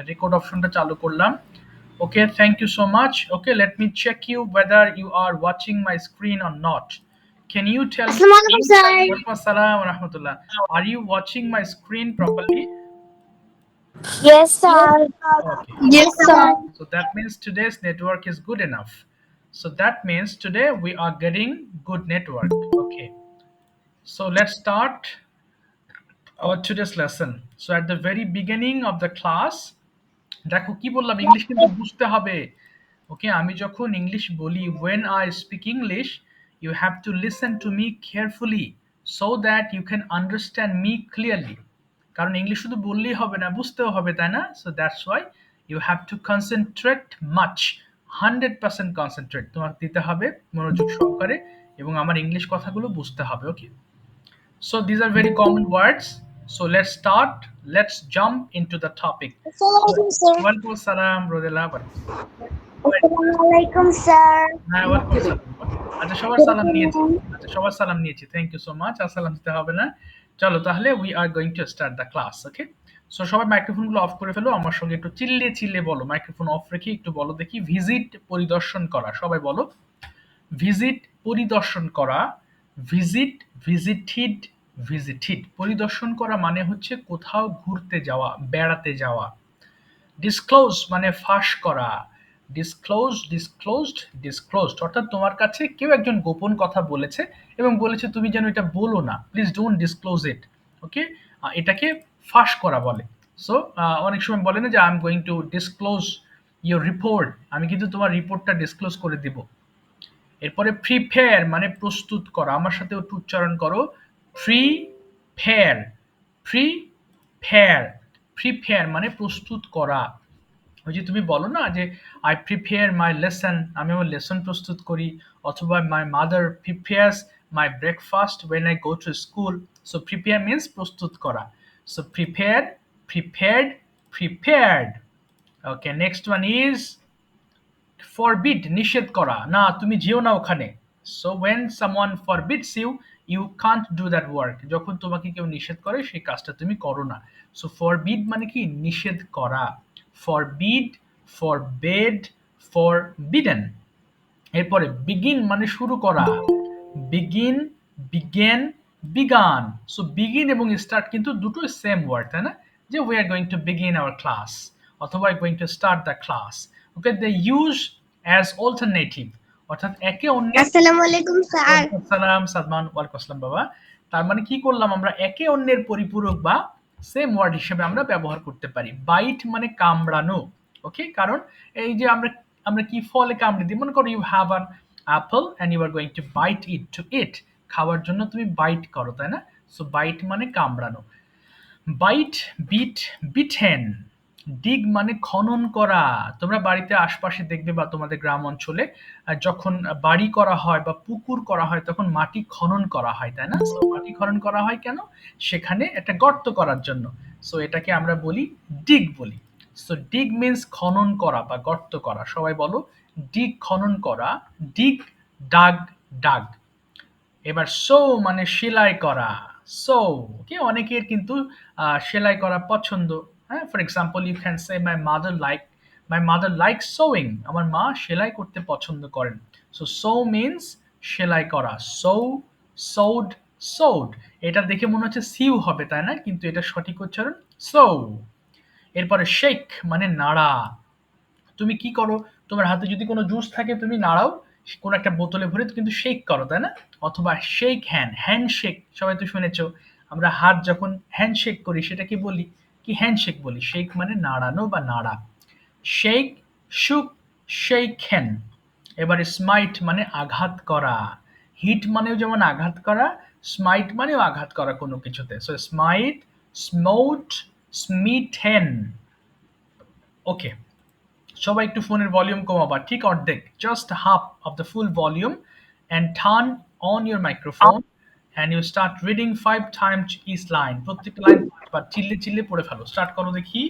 Record অপশনটা চালু করলাম। Okay, thank you so much. Okay, let me check you whether you are watching my screen or not. Can you tell me, Assalamualaikum sir. walaikum assalam wa rahmatullah, are you watching my screen properly? Yes sir. Okay, Yes sir. so that means today's network is good enough. So that means today we are getting good network. Okay, so let's start our today's lesson. So at the very beginning of the class, দেখো কি বললাম, English কিন্তু বুঝতে হবে। ওকে, আমি যখন English বলি, when I speak English, you have to listen to me carefully so that you can understand me clearly. কারণ ইংলিশ শুধু বললেই হবে না, বুঝতেও হবে, তাই না? So that's why you have to concentrate much, 100% concentrate তোমাকে দিতে হবে মনোযোগ সহকারে, এবং আমার ইংলিশ কথাগুলো বুঝতে হবে। ওকে, so these are very common words. So let's start. Let's jump into the topic. So, Assalamualaikum sir. welcome salam, Rodela. Assalamualaikum sir. হ্যাঁ, ওয়েলকাম সালাম। ওকে, আচ্ছা সবার সালাম নিয়েছি। আচ্ছা সবার সালাম নিয়েছি, থ্যাংক ইউ সো মাচ। আর সালাম দিতে হবে না। চলো তাহলে we are going to start the class. Okay, so সবাই মাইক্রোফোনগুলো অফ করে ফেলো, আমার সঙ্গে একটু চিল্লিয়ে চিল্লিয়ে বলো, মাইক্রোফোন অফ রেখে একটু বলো দেখি, ভিজিট পরিদর্শন করা। সবাই বলো, ভিজিট পরিদর্শন করা, ভিজিট, ভিজিটেড, ভিজিটেড। পরিদর্শন করা মানে হচ্ছে কোথাও ঘুরতে যাওয়া, বেড়াতে যাওয়া। ডিসক্লোজ মানে ফাঁস করা, ডিসক্লোজ, ডিসক্লোজড, ডিসক্লোজড অর্থাৎ তোমার কাছে কেউ একজন গোপন কথা বলেছে এবং বলেছে তুমি যেন এটা বলো না, প্লিজ ডোন্ট ডিসক্লোজ ইট। ওকে, এটাকে ফাঁস করা বলে। সো অনেক সময় বলে না যে I am going to disclose your report, আমি কিন্তু তোমার রিপোর্টটা ডিসক্লোজ করে দিব। এরপরে প্রিপেয়ার মানে প্রস্তুত করা, আমার সাথে একটু উচ্চারণ করো, প্রিপেয়ার, প্রিপেয়ার, প্রিপেয়ার মানে প্রস্তুত করা। ওই যে তুমি বলো না যে আই প্রিপেয়ার মাই লেসন, আমি আমার লেসন প্রস্তুত করি, অথবা my mother prepares my breakfast when I go to school. So prepare means প্রস্তুত করা। So prepare, prepared, prepared. Okay, next one is forbid, নিষেধ করা, না তুমি যেও না ওখানে। So when someone forbids you, you can't do that work, যখন তোমাকে কেউ নিষেধ করে সেই কাজটা তুমি করো না। সো ফরবিড মানে কি, নিষেধ করা। Forbid, forbade, forbidden. এরপরে বিগিন মানে শুরু করা, begin, began, begun. So begin এবং স্টার্ট কিন্তু দুটোই সেম ওয়ার্ড, তাই না? যে we are going to begin our class, অথবা going to start the class. Okay, they use as alternative, অর্থাৎ একে অন্যের। Assalamualaikum sir. ওয়ালাইকুম আসসালাম সাদমান, ওয়ালাইকুম আসসালাম বাবা। তার মানে কি করলাম, আমরা একে অন্যের পরিপূরক বা সেম ওয়ার্ড হিসেবে আমরা ব্যবহার করতে পারি। বাইট মানে কামড়ানো। ওকে, কারণ এই যে আমরা আমরা কি ফলে কামড়ে দিই, মনে করো you have an apple and you are going to bite it, to it, খাওয়ার জন্য তুমি বাইট করো, তাই না? সো বাইট মানে কামড়ানো। Bite, bit, bitten. ডিগ মানে খনন করা। তোমরা বাড়িতে আশপাশে দেখবে বা তোমাদের গ্রাম অঞ্চলে যখন বাড়ি করা হয় বা পুকুর করা হয় তখন মাটি খনন করা হয়, তাই না? সো মাটি খনন করা হয় কেন? সেখানে একটা গর্ত করার জন্য। সো এটাকে আমরা বলি ডিগ বলি। সো ডিগ মিন্স খনন করা বা গর্ত করা। সবাই বলো, ডিগ খনন করা, ডিগ, ডাগ, ডাগ। এবার সো মানে সেলাই করা, সো ওকে, অনেকের কিন্তু সেলাই করা পছন্দ। হ্যাঁ, for example you can say my mother like sewing, আমার মা সেলাই করতে পছন্দ করেন। সো সো মিনস সেলাই করা, সো, সৌড, সৌড। এটা দেখে মনে হচ্ছে সিউ হবে, তাই না? কিন্তু এটা সঠিক উচ্চারণ সো। এরপরে শেক মানে নাড়া। তুমি কি করো, তোমার হাতে যদি কোনো জুস থাকে তুমি নাড়াও, কোনো একটা বোতলে ভরে কিন্তু শেক করো, তাই না? অথবা শেক হ্যান্ড, হ্যান্ডশেক সবাই তো শুনেছো, আমরা হাত যখন হ্যান্ডশেক করি সেটা কি বলি, কি হ্যান্ডশেক বলি। শেক মানে নাড়ানো বা নাড়া। শেক, শুক, শেক হ্যান্ড। এবারে স্মাইট মানে আঘাত করা। হিট মানেও যেমন আঘাত করা, স্মাইট মানেও আঘাত করা কোনো কিছুতে। সো স্মাইট, স্মোট, স্মিটেন। ওকে, সবাই একটু ফোনের ভলিউম কমাবা, ঠিক অর্ধেক, just half of the full volume, and turn on your microphone and you start reading 5 times each line, প্রত্যেকটা লাইন বাট চিল্লে চিল্লে পড়ে ফেলো। স্টার্ট করো দেখি।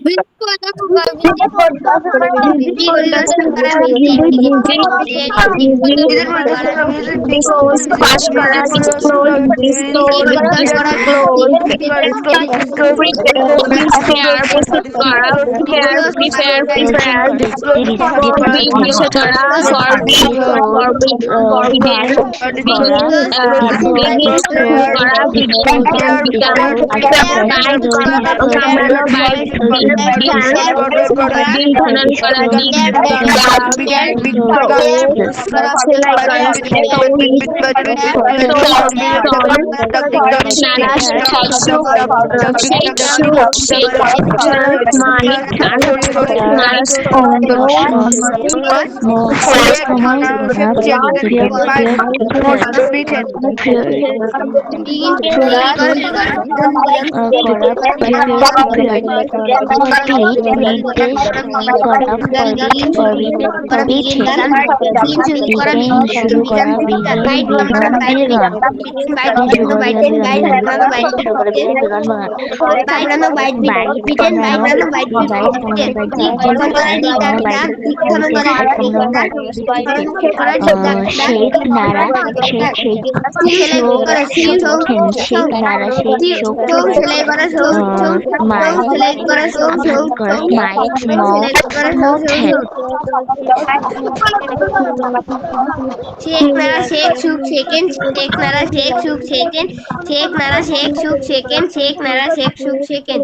Shake Nara shake shook shaken shake Nara shake shook shaken shake Nara shake shook shaken shake Nara shake shook shaken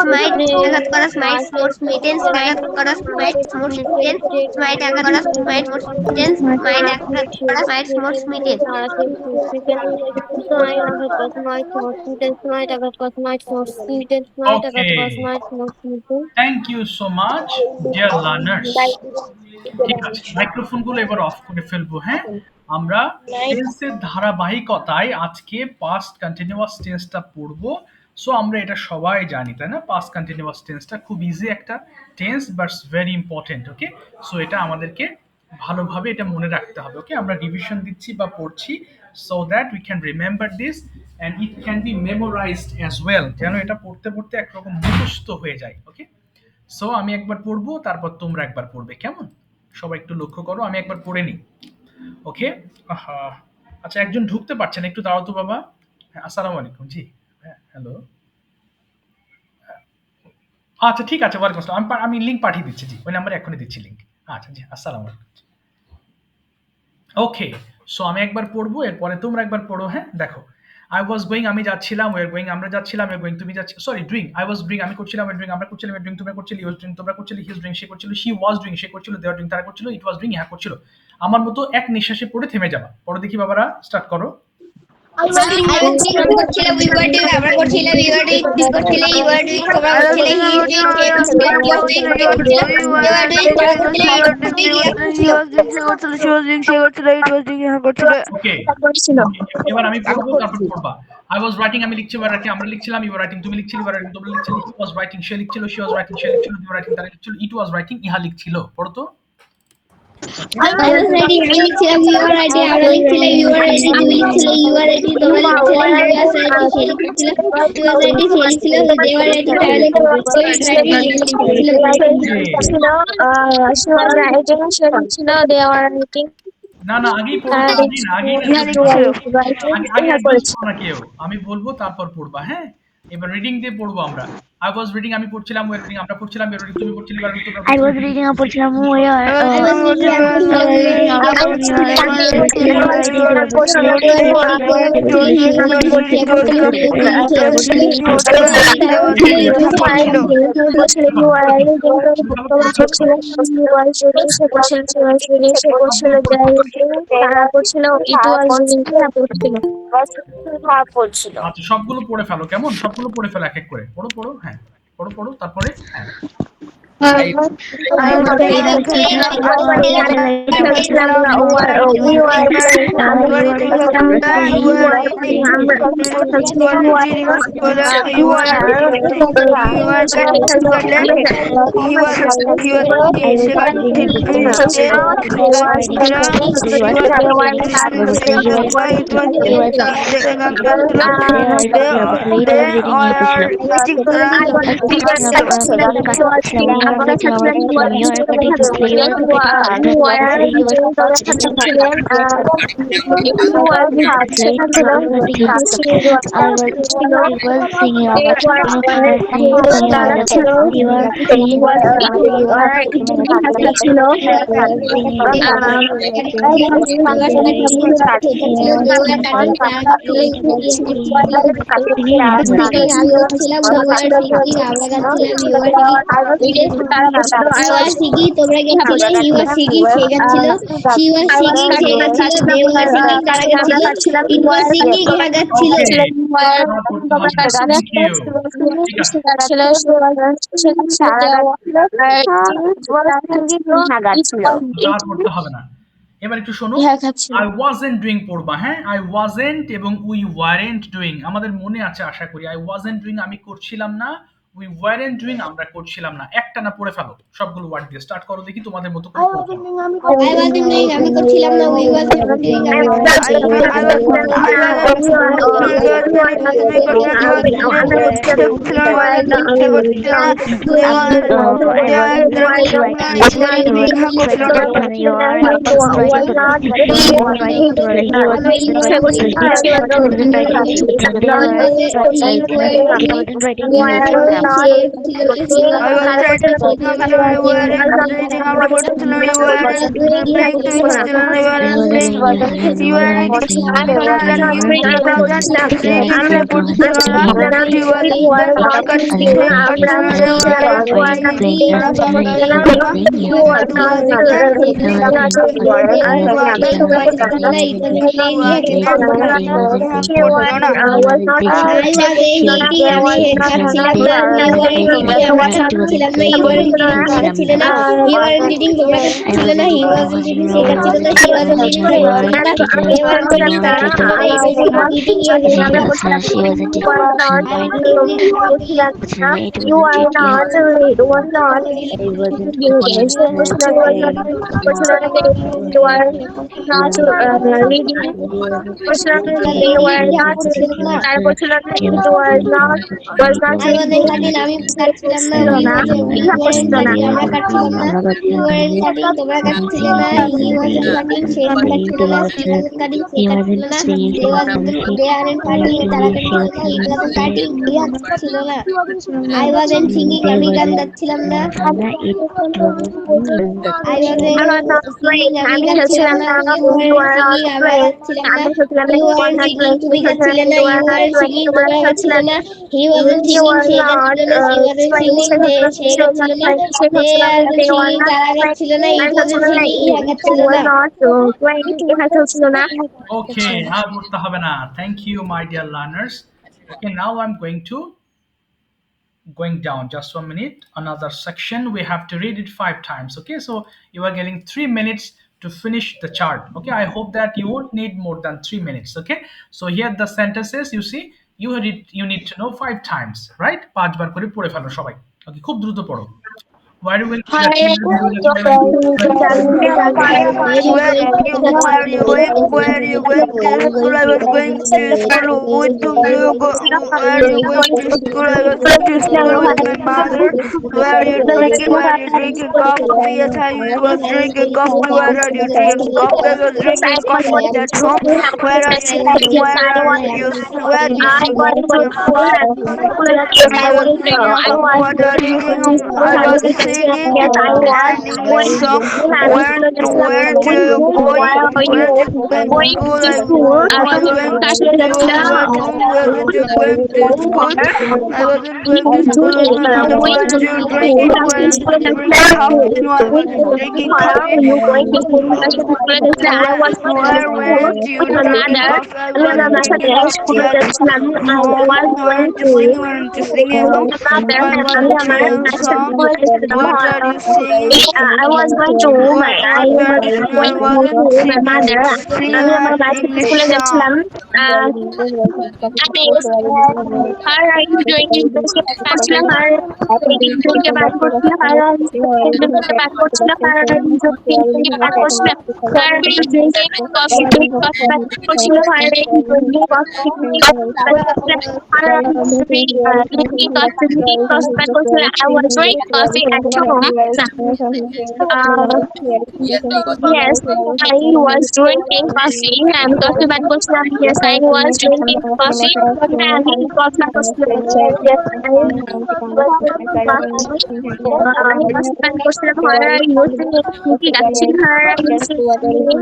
smite agat kora smite smart smitten smite kora smite smart smitten smite agat kora smite smart smitten smite agat kora smite smart smitten okay, thank you so much dear learners. ঠিক আছে, মাইক্রোফোনগুলো এবার of করে ফেলবো। হ্যাঁ, আমরা টেন্সের ধারাবাহিকতায় আজকে পাস্ট কন্টিনিউয়াস টেন্সটা পড়বো। সো আমরা এটা সবাই জানি, তাই না? পাস্ট কন্টিনিউয়াস টেন্সটা খুব ইজি একটা tense, but very important. Okay, so এটা আমাদেরকে ভালোভাবে এটা মনে রাখতে হবে। ওকে, আমরা রিভিশন দিচ্ছি বা পড়ছি, so that we can remember this and it can be memorised as well, যেন এটা পড়তে পড়তে একরকম মুখস্থ হয়ে যায়। ওকে, সো আমি একবার পড়বো, তারপর তোমরা একবার পড়বে, কেমন? সবাই একটু লক্ষ্য করো, আমি একবার পড়ে নিই। ওকে, আচ্ছা, একজন ঢুকতে পারছেন, একটু দাঁড়াও তো বাবা। হ্যাঁ, আসসালামু আলাইকুম। জি, হ্যাঁ, হ্যালো। আচ্ছা, ঠিক আছে, ওয়ালাইকুম আসসালাম। আমি লিঙ্ক পাঠিয়ে দিচ্ছি। জি, ওই নাম্বারে এখনই দিচ্ছি লিঙ্ক। আচ্ছা, জি, আসসালামু আলাইকুম। ওকে, সো আমি একবার পড়বো, এরপরে তোমরা একবার পড়ো। হ্যাঁ, দেখো, আই ওয়াজ গোয়িং, আমি যাচ্ছিলাম, ওয়ার গোয়িং, আমরা যাচ্ছিলাম, ওয়ার গোয়িং, তুমি যাচ্ছি, sorry, doing, I was doing, আমি করছিলাম, ওয়ার ডুইং, আমরা করছিলাম, ওয়ার ডুইং, তোমরা করছিলে, ইউ ওয়াজ ডুইং, তোমরা করছিলে, হি ওয়াজ ডুইং, সে করছিল, শি ওয়াজ ডুইং, সে করছিল, দে ওয়ার ডুইং, তারা করছিল, ইট ওয়াজ ডুইং, ইহা করছিল। আমার মতো এক নিঃশ্বাসে পড়ে থেমে যাবা। পড়ো দেখি বাবারা, স্টার্ট করো। I was doing করছিলে we were doing আমরা করছিলে we were doing তুমি করছিলে you were doing তোমরা করছিলে he is doing সে করছিল you are doing তোমরা করছিলে they were doing তারা করছিলে it was doing ইয়া করছিল ওকে, এবার আমি পড়বো, তারপর পড়বা। আই ওয়াজ রাইটিং, আমি লিখছি, ওয়ার রাইটিং, আমরা লিখছিলাম, ইউ আর রাইটিং, তুমি লিখছিলে, ইউ আর রাইটিং, তোমরা লিখছিলে, হি ওয়াজ রাইটিং, সে লিখছিল, শি ওয়াজ রাইটিং, সে লিখছিল, দে ওয়ার রাইটিং, তারা লিখছিল, ইট ওয়াজ রাইটিং, ইহা লিখছিল। পড়ো তো। I was ready আমি লিখছিলাম you were ready আমরা লিখছিলে you were ready তুমি লিখছিলে you were ready তোমরা লিখছিলে he was ready say লিখছিল he was ready say লিখছিল they were ready তারা লিখছিল he was ready না, না, আগেই পড়ো তো, আগেই না, আগেই না, আগে একদম পড়ো না কেউ। আমি বলবো, তারপর পড়বা। হ্যাঁ, এবার রিডিং দিয়ে পড়বো আমরা। আই ওয়াজ রিডিং, আমি পড়ছিলাম, ওয়ার রিডিং, আমরা পড়ছিলাম, ইউ রিডিং, তুমি পড়ছিলে, ইউ রিডিং, তোমরা I was পড়ছিলে। reading a portion where আচ্ছা, সবগুলো পড়ে ফেলো, কেমন? সবগুলো পড়ে ফেলো এক এক করে। পড়ো, পড়ো, হ্যাঁ, পড়ো, পড়ো, তারপরে হ্যাঁ। I was playing খেলছিলাম খেলছিলাম we were আমরা reading খেলছিলাম you were eating আমরা খেলছিলাম you were you were cutting খেলছিলাম সে You are singing, তোমরা গেছিলে you are singing say গাচ্ছিল she was singing say গাচ্ছিল they were singing তারা গাচ্ছিল it was singing এরা গাচ্ছিল ওকে, আর করতে হবে না। Thank you. ঠিক আছে। আর করতে হবে না। এবার একটু শোনো। I wasn't doing পড়বা, হ্যাঁ? I wasn't এবং we weren't doing আমাদের মনে আছে আশা করি। I wasn't doing আমি করছিলাম না, we weren't doing আমরা করছিলাম না। একটানা পড়ে ফেলো সবগুলো ওয়ার্ড দিয়ে। স্টার্ট করো দেখি তোমাদের মতো করে পড়ে ফেলো। I wasn't doing আমি করছিলাম না we wasn't doing আমি wasn't singing আমি গান গাচ্ছিলাম না I wasn't singing আমি গাচ্ছিলাম না you weren't singing আমরা গাচ্ছিলাম না you weren't singing তুমি গাচ্ছিলে না you weren't singing তোমরা গাচ্ছিলে না he wasn't singing সে গাচ্ছিল না she wasn't singing সে গাচ্ছিল না they wasn't singing তারা গাচ্ছিল না it wasn't singing ইহা গাচ্ছিল না ওকে, আর করতে হবে না। Thank you my dear learners. Okay, now I am going down. Just 1 minute. Another section. We have to read it 5 times. Okay, so you are getting 3 minutes to finish the chart. Okay, I hope that you won't need more than 3 minutes. Okay, so here the sentences you see, you need to know 5 times, right? 5 বার করে পড়ে ফেলো সবাই। Okay, খুব দ্রুত পড়ো। Why do we Yes, I was going to where to go? Going to school. I was going to school. I wasn't going to school. Going to Drinking coffee. you going to school? I was Where went you with my mother. I was going to sing a song. mother. What are you saying? I was going to my I What was words you going are to wasn't my singing? mother. Sing আমি আমার an মায়ের সাথে English স্কুলে song. যাচ্ছিলাম। আমি are doing করছিলাম আর দুটোকে পাঠ করছিলাম আর দুটোকে পাঠ করছিলাম আর দুটোকে পাঠ করছিলাম আর কফি কফি পাঠ করছিলাম আর কফি কফি পাঠ করছিলাম। I was drinking coffee at home. Yes, I was drinking coffee. I'm coffee back করছিলাম. Yes, I was drinking coffee. আমি coffee back করছিলাম। Yes, I was drinking coffee. আমি coffee back করছিলাম। Where are you singing? কি গাচ্ছিলেন? Where are you singing?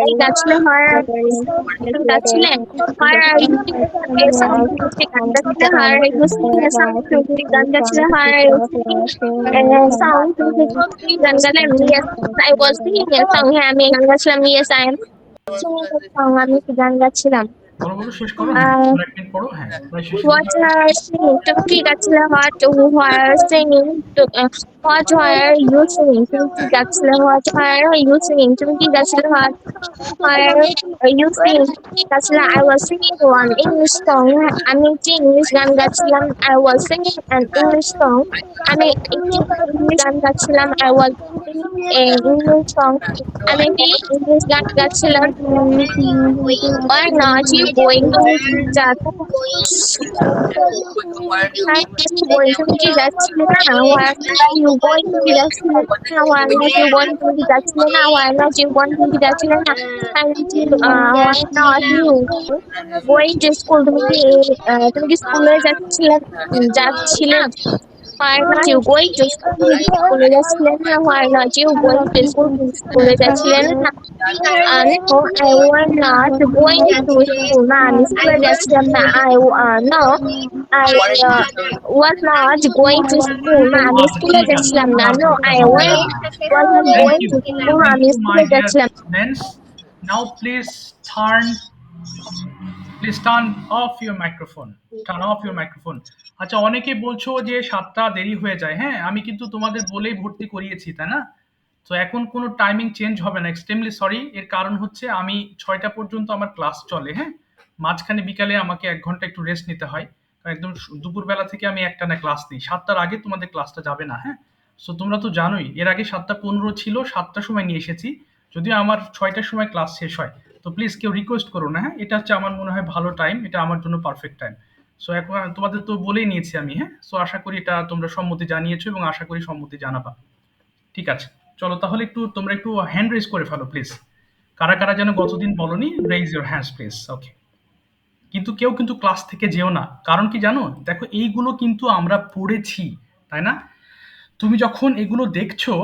কি গাচ্ছিলেন? Where are you singing? গাচ্ছিলেন? Where are you singing? A song কি গান গাচ্ছিলেন? Where are you singing? A song কি গান গাচ্ছিলেন? Where are you singing? Song কি গান গাইলেন? Yes, I was singing a song. হ্যাঁ, আমি গান গাচ্ছিলাম। Yes, I am singing a song. আমি কি গান গাচ্ছিলাম। বলো বলো, শেষ করো। হ্যাঁ, তোমরা এক মিনিট পড়ো। হ্যাঁ, প্রায় শেষের What দিকে। are singing? তুমি কি গাচ্ছিলে? What are singing? What are you singing? তুমি কি গাচ্ছিলে? What are you singing? তুমি কি গাচ্ছিলে? What are you singing? গাচ্ছিলে? I was singing one English song. আমি একটি ইংলিশ গান গাচ্ছিলাম। I was singing an English song. আমি একটি ইংলিশ গান গাচ্ছিলাম। I was singing an English song. আমি একটি ইংলিশ গান গাচ্ছিলাম। Why not you going to that? Why not you going to be that? Why not you going to be that? Why not you going to be that? Why not you going to be that? Why not you going to school? তুমি কি স্কুলে যাচ্ছিলে? Why not you going to school? স্কুলে যাচ্ছিলেন না? Why not you going to school? স্কুলে যাচ্ছিলেন না? No, I was not going to school. না, আমি স্কুলে যাচ্ছিলাম না। No, I was not going to school. না, আমি আচ্ছা, স্কুলে ঠিক আছে, যাচ্ছিলাম না। থাক, No, এটা I হবে না। wasn't thank going you, to school. Thank আমি ইউ মাই স্কুলে ডিয়ার যাচ্ছিলাম। Students. Now please turn off your microphone. Turn off your microphone. আচ্ছা, অনেকে বলছো যে 7টা দেরি হয়ে যায়। হ্যাঁ, আমি কিন্তু তোমাদের বলেই ভর্তি করিয়েছি, তাই না? তো এখন কোনো টাইমিং চেঞ্জ হবে না। Extremely sorry. এর কারণ হচ্ছে আমি 6টা পর্যন্ত আমার ক্লাস চলে। হ্যাঁ, মাঝখানে বিকালে আমাকে 1 ঘন্টা একটু রেস্ট নিতে হয়। কারণ একদম দুপুরবেলা থেকে আমি একটানা ক্লাস নিই। 7টার আগে তোমাদের ক্লাসটা যাবে না। হ্যাঁ, সো তোমরা তো জানোই এর আগে 7টা 15 ছিল, 7টার সময় নিয়ে এসেছি। যদিও আমার 6টার সময় ক্লাস শেষ হয়। তো প্লিজ কেউ রিকোয়েস্ট করো না। হ্যাঁ, এটা হচ্ছে আমার মনে হয় ভালো টাইম, এটা আমার জন্য পারফেক্ট টাইম। সো এখন তোমাদের তো বলেই নিয়েছি আমি। হ্যাঁ, সো আশা করি এটা তোমরা সম্মতি জানিয়েছো এবং আশা করি সম্মতি জানাবা। ঠিক আছে, চলো তাহলে তোমরা একটু হ্যান্ড রেজ করে ফেলো প্লিজ। কারা কারা যেন গতদিন বলনি, রেইজ ইউর হ্যান্ডস প্লিজ। ওকে, কিন্তু কেউ কিন্তু ক্লাস থেকে যেও না। কারণ কি জানো, দেখো এইগুলো কিন্তু আমরা পড়েছি, তাই না? তুমি যখন এগুলো দেখছো,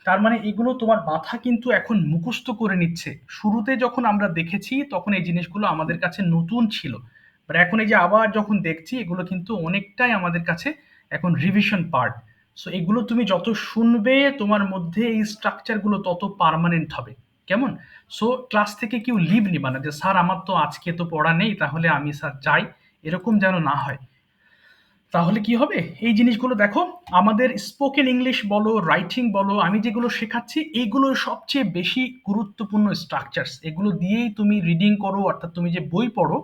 তার মানে এগুলো তোমার মাথা কিন্তু এখন মুখস্থ করে নিচ্ছে। শুরুতে যখন আমরা দেখেছি তখন এই জিনিসগুলো আমাদের কাছে নতুন ছিল, বাট এখন এই যে আবার যখন দেখছি এগুলো কিন্তু অনেকটাই আমাদের কাছে এখন রিভিশন পার্ট। সো এগুলো তুমি যত শুনবে তোমার মধ্যে এই স্ট্রাকচারগুলো তত পার্মানেন্ট হবে। কেমন? সো ক্লাস থেকে কেউ লিভ নিবা না যে স্যার আমার তো আজকে তো পড়া নেই, তাহলে আমি স্যার যাই, এরকম যেন না হয়। তাহলে কি হবে, এই জিনিসগুলো দেখো, আমাদের স্পোকেন ইংলিশ বলো, রাইটিং বলো, আমি যেগুলো শেখাচ্ছি এইগুলো সবচেয়ে বেশি গুরুত্বপূর্ণ স্ট্রাকচারস। এগুলো দিয়েই তুমি রিডিং করো, অর্থাৎ তুমি যে বই পড়ো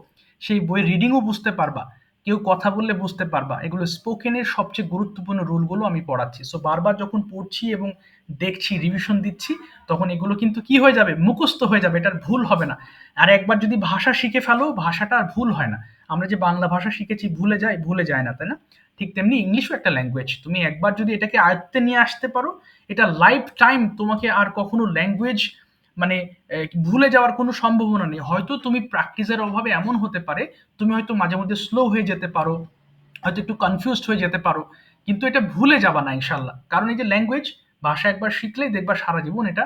সেই বইয়ের রিডিংও বুঝতে পারবা, কেউ কথা বললে বুঝতে পারবা। এগুলো স্পোকেনের সবচেয়ে গুরুত্বপূর্ণ রুলগুলো আমি পড়াচ্ছি। সো বারবার যখন পড়ছি এবং দেখছি, রিভিশন দিচ্ছি, তখন এগুলো কিন্তু কি হয়ে যাবে, মুখস্থ হয়ে যাবে, এটার ভুল হবে না। আর একবার যদি ভাষা শিখে ফেলো, ভাষাটা আর ভুল হয় না। আমরা যে বাংলা ভাষা শিখেছি ভুলে যায় না, তাই না? ঠিক তেমনি ইংলিশও একটা ল্যাঙ্গুয়েজ। তুমি একবার যদি এটাকে আয়ত্তে নিয়ে আসতে পারো, এটা লাইফ টাইম তোমাকে আর কখনো ল্যাঙ্গুয়েজ মানে ভুলে যাওয়ার কোনো সম্ভাবনা নেই। হয়তো তুমি প্র্যাকটিসের অভাবে এমন হতে পারে তুমি হয়তো মাঝে মধ্যে স্লো হয়ে যেতে পারো, হয়তো একটু কনফিউজড হয়ে যেতে পারো, কিন্তু এটা ভুলে যাবা না ইনশাল্লাহ। কারণ এই যে ল্যাঙ্গুয়েজ, ভাষা একবার শিখলেই দেখবা সারা জীবন এটা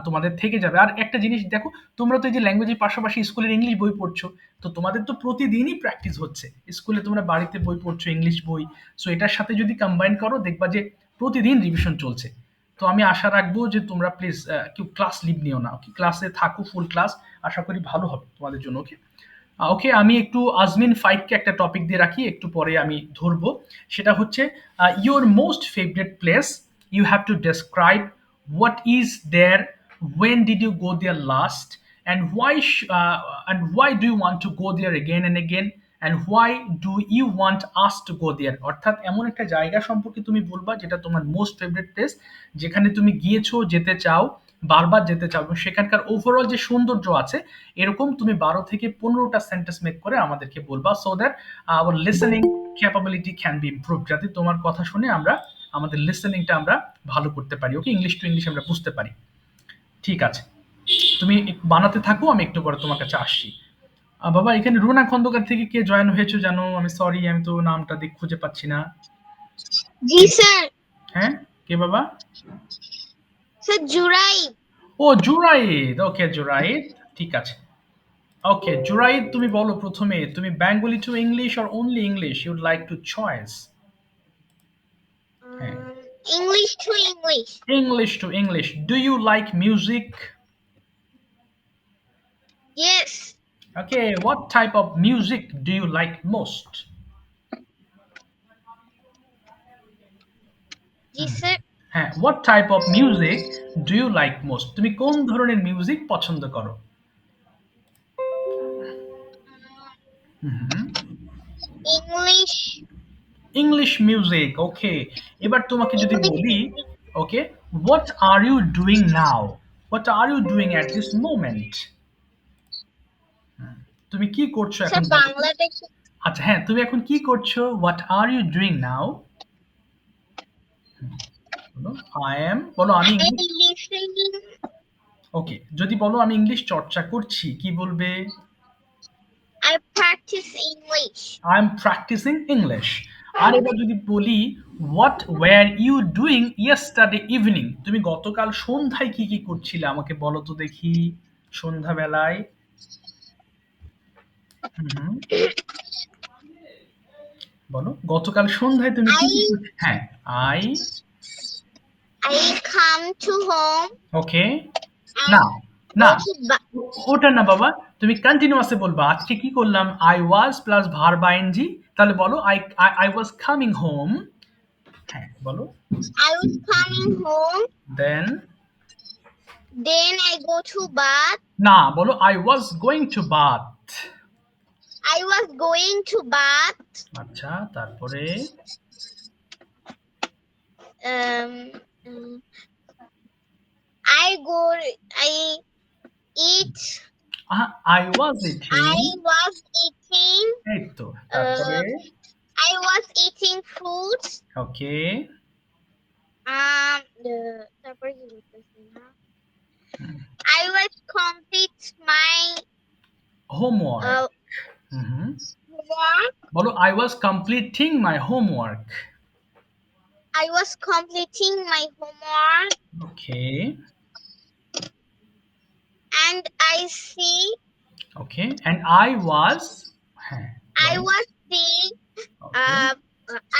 তোমাদের থেকে যাবে। আর একটা জিনিস দেখো, তোমরা তো এই যে ল্যাঙ্গুয়েজের পাশাপাশি স্কুলের ইংলিশ বই পড়ছো, তো তোমাদের তো প্রতিদিনই প্র্যাকটিস হচ্ছে। স্কুলে তোমরা বাড়িতে বই পড়ছো ইংলিশ বই, সো এটার সাথে যদি কম্বাইন করো দেখবা যে প্রতিদিন রিভিশন চলছে। তো আমি আশা রাখবো যে তোমরা প্লিজ কেউ ক্লাস লিভ নিও না। ওকে, ক্লাসে থাকো, ফুল ক্লাস, আশা করি ভালো হবে তোমাদের জন্য। ওকে ওকে, আমি একটু আজমিন ফাইককে একটা টপিক দিয়ে রাখি, একটু পরে আমি ধরবো। সেটা হচ্ছে your most favourite place you have to describe what is there, when did you go there last, and why do you want to go there again and again, and why do you want us to go there। অর্থাৎ এমন একটা জায়গা সম্পর্কে তুমি বলবা যেটা তোমার most favourite place, যেখানে তুমি গিয়েছো, যেতে চাও, বারবার যেতে চাও, এবং সেখানকার ওভারঅল যে সৌন্দর্য আছে, এরকম তুমি 12 থেকে 15টা সেন্টেন্স মেক করে আমাদেরকে বলবা, so that our listening capability can be improve, যাতে তোমার কথা শুনে আমরা আমাদের লিসেনিংটা আমরা ভালো করতে পারি। ওকে, ইংলিশ টু ইংলিশ আমরা বুঝতে পারি। ঠিক আছে, তুমি বানাতে থাকো, আমি একটু পরে তোমার কাছে আসছি। বাবা, এখানে রুনা খন্দকার থেকে কে জয়েন হয়েছে জানো? আমি সরি, আমি তো নামটা খুঁজে পাচ্ছি না। জি স্যার। হ্যাঁ, কে বাবা? স্যার জুরাইদ। ও জুরাইদ, ওকে জুরাইদ, ঠিক আছে। ওকে জুরাইদ, তুমি বলো প্রথমে, তুমি Bengali to English or only English you'd like to choice? হ্যাঁ, English to English. English to English. Do you like music? Yes. Okay, what type of music do you like most? জি স্যার। হ্যাঁ, what type of music do you like most? তুমি কোন ধরনের music পছন্দ করো? English. English music, okay. এবার তোমাকে যদি বলি, okay, what are you doing now? What are you doing at this moment? তুমি কি করছো স্যার এখন? বাংলাটা কি? আচ্ছা হ্যাঁ, তুমি এখন কি করছো? What are you doing now? বলো I am, বলো আমি লিসেনিং। ওকে, যদি বলো আমি ইংলিশ চর্চা করছি, কি বলবে? I practice English. I am practicing English. আর এবার যদি বলি what were you doing yesterday evening? তুমি গতকাল সন্ধ্যায় কি কি করছিলে আমাকে বলো তো দেখি, সন্ধ্যাবেলায়। বলো গতকাল সন্ধ্যায় তুমি কি কি হ্যাঁ, I come to home. ওকে, না না, go to ওটা না বাবা, তুমি কন্টিনিউয়াসে বলবা। আজকে কি করলাম? I was plus verb ING, তাহলে বলো আই ওয়াজ কামিং হোম। হ্যাঁ বলো। I was coming home. Then I go to bath. না, বলো I was going to bath. I was going to bath. আচ্ছা, তারপরে Um, um, I eat. I was eating. I was eating. এই তো, তারপরে I was eating fruits. ওকে, তারপরে কি বলতেছি না? I was complete my homework. homework. বলো I was completing my homework. I was completing my homework. Okay, And I see. Okay, and I was, হ্যাঁ I was seeing.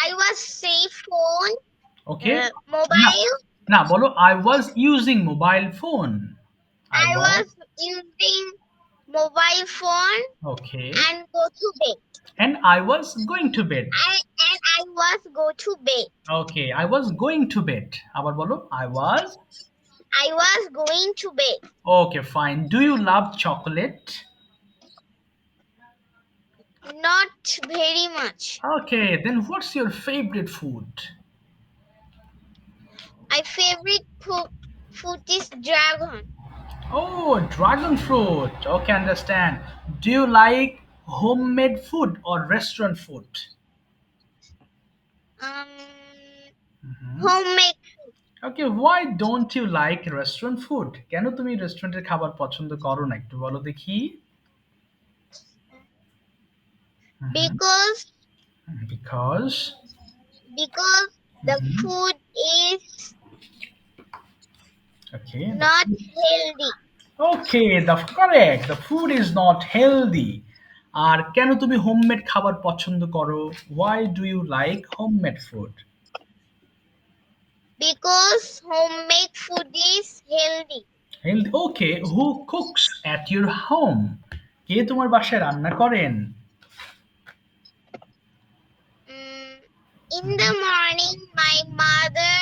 I was seeing phone. Okay, Mobile. না বলো I was using mobile phone. I was using mobile phone okay, and go to bed. and I was going to bed. And I was go to bed. Okay, I was going to bed. আবার বলো I was going to bed. Okay, fine. Do you love chocolate? Not very much. Okay, then what's your favorite food? My favorite food is dragon. Oh, dragon fruit. Okay, understand. Do you like homemade food or restaurant food? Homemade. Okay, why don't you like restaurant food? কেন তুমি রেস্টুরেন্টের খাবার পছন্দ করো না, একটু বলো দেখি। Because the food is not healthy. Okay, correct. The food is not healthy. আর কেন তুমি হোমমেড খাবার পছন্দ করো? Why do you like homemade food? Because homemade food is healthy. Healthy. Okay, who cooks at your home? কে তোমার বাসায় রান্না করেন? In the morning, my mother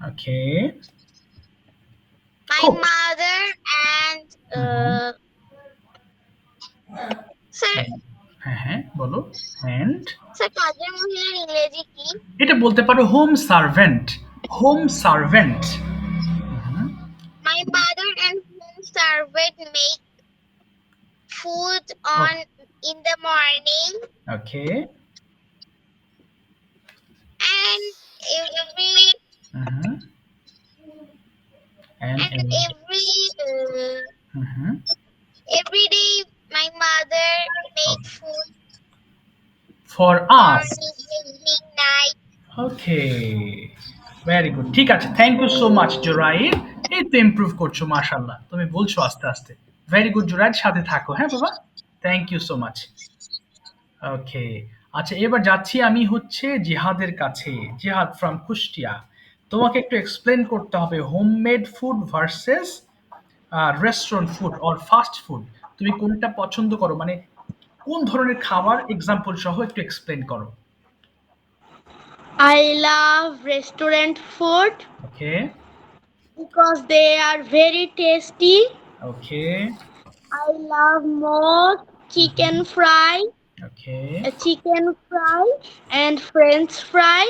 okay, My খুব mother and হুম, sir, হ্যাঁ হ্যাঁ বলো। অ্যান্ড sir কাজের মহিলার ইংরেজি কি? এটা বলতে পারো home servant. Home servant. My mother and home servant make food on in the morning okay, and every and and every hmm, every day my mother make food for us. morning, evening, night. Okay, very good. ঠিক আছে, thank you so much জুরাইদ। এই তো improve করছো মাশাআল্লাহ, তুমি বলছো আস্তে আস্তে। ভেরি গুড জুরাইদ, সাথে থাকো হ্যাঁ বাবা। Thank you so much. Okay, আচ্ছা এবার যাচ্ছি আমি হচ্ছে জিহাদের কাছে। জিহাদ ফ্রম কুষ্টিয়া। তোমাকে একটু এক্সপ্লেন করতে হবে homemade food versus restaurant food or fast food. তুমি কোনটা পছন্দ করো, মানে কোন ধরনের খাবার এক্সাম্পল সহ একটু এক্সপ্লেন করো। I love restaurant food okay, because they are very tasty. Okay, I love most okay, chicken fry and French fry.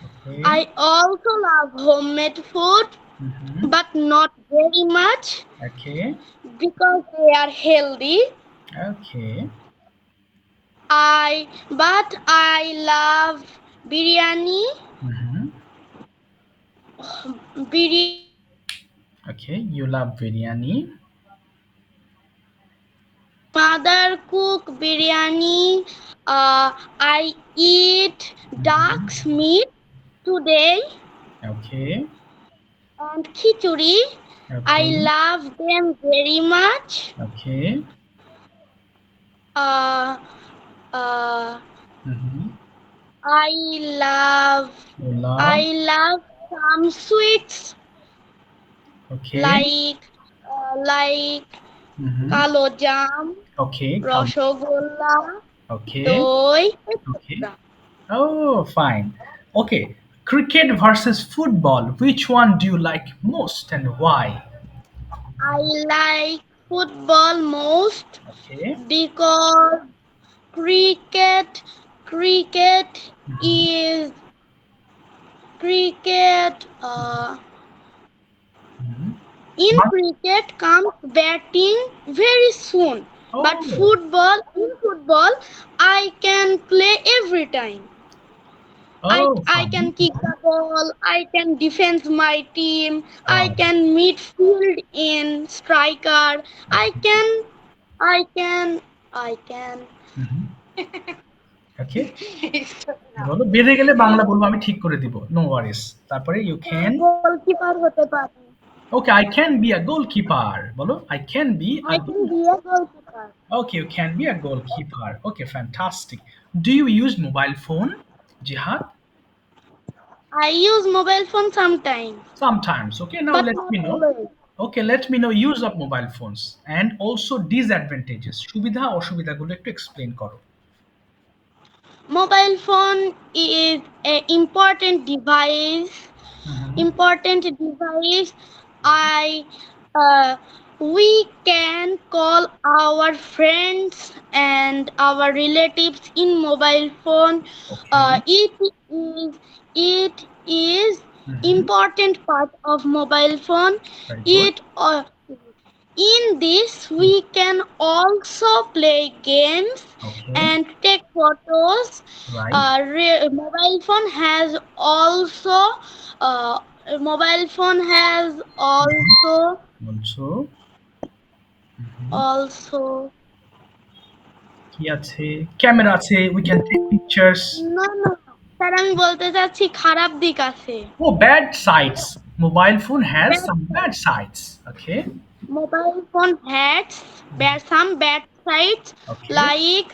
Okay, I also love homemade food, but not very much okay, because they are healthy. Okay, I love biryani. Biryani. Okay, you love biryani. Mother cook biryani. I eat duck's meat today okay, and khichuri. I love them very much. Okay, Uh, uh, I love you love, I love some sweets okay, like kalo jam, ওকে, রসগোল্লা, ওকে, দই, ওকে, etc. oh fine, okay, cricket versus football, which one do you like most and why? I like football most Okay, because cricket is cricket in cricket comes batting very soon, but oh, in football I can play every time. oh I can fine, kick the ball, I can defend my team, I wow, can midfield in striker, I can I can okay, বলো, বেঁধে গেলে বাংলা বলবো, আমি ঠিক করে দিব, no ওয়ারিস। তারপরে you can, goalkeeper হতে পারি। okay, I can be a goalkeeper, বলো, I can be a I can be a goalkeeper. okay, you can be a goalkeeper, okay, fantastic. Do you use mobile phone, Jihad? I use mobile phone sometimes, Sometimes, okay, now but let not me know. always. Okay, let me know use of mobile phones and also disadvantages, সুবিধা অসুবিধাগুলো একটু explain করো। Mobile phone is an important device. I we can call our friends and our relatives in mobile phone. Okay. It is important part of mobile phone. Very good. It In this we can also play games Okay. and take photos. Right. Mobile phone has also mobile phone has also Also, also কি আছে? Camera আছে, we can take pictures. no no sir আমি বলতে চাচ্ছি খারাপ দিক আছে। Oh, bad sides. Mobile phone has Bad some bad sides. Okay. Mobile phone has some bad sides, Okay. like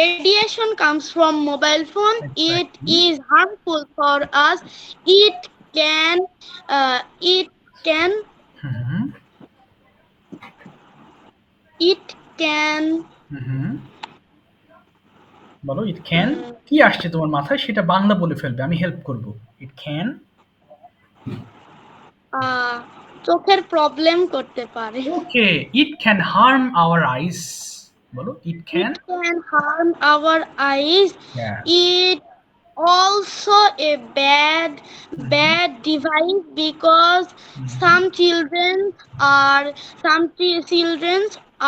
radiation comes from mobile phone. It Exactly. is harmful for us. It can uh, it can Mhm. it can বলো, it can, কি আসছে তোমার মাথায় সেটা বাংলা বলে ফেলবে, আমি help করব। It can চোখের প্রবলেম করতে পারে। Okay, it can harm our eyes. বলো, it can. It can harm our eyes. Yes. It also a bad device because some children children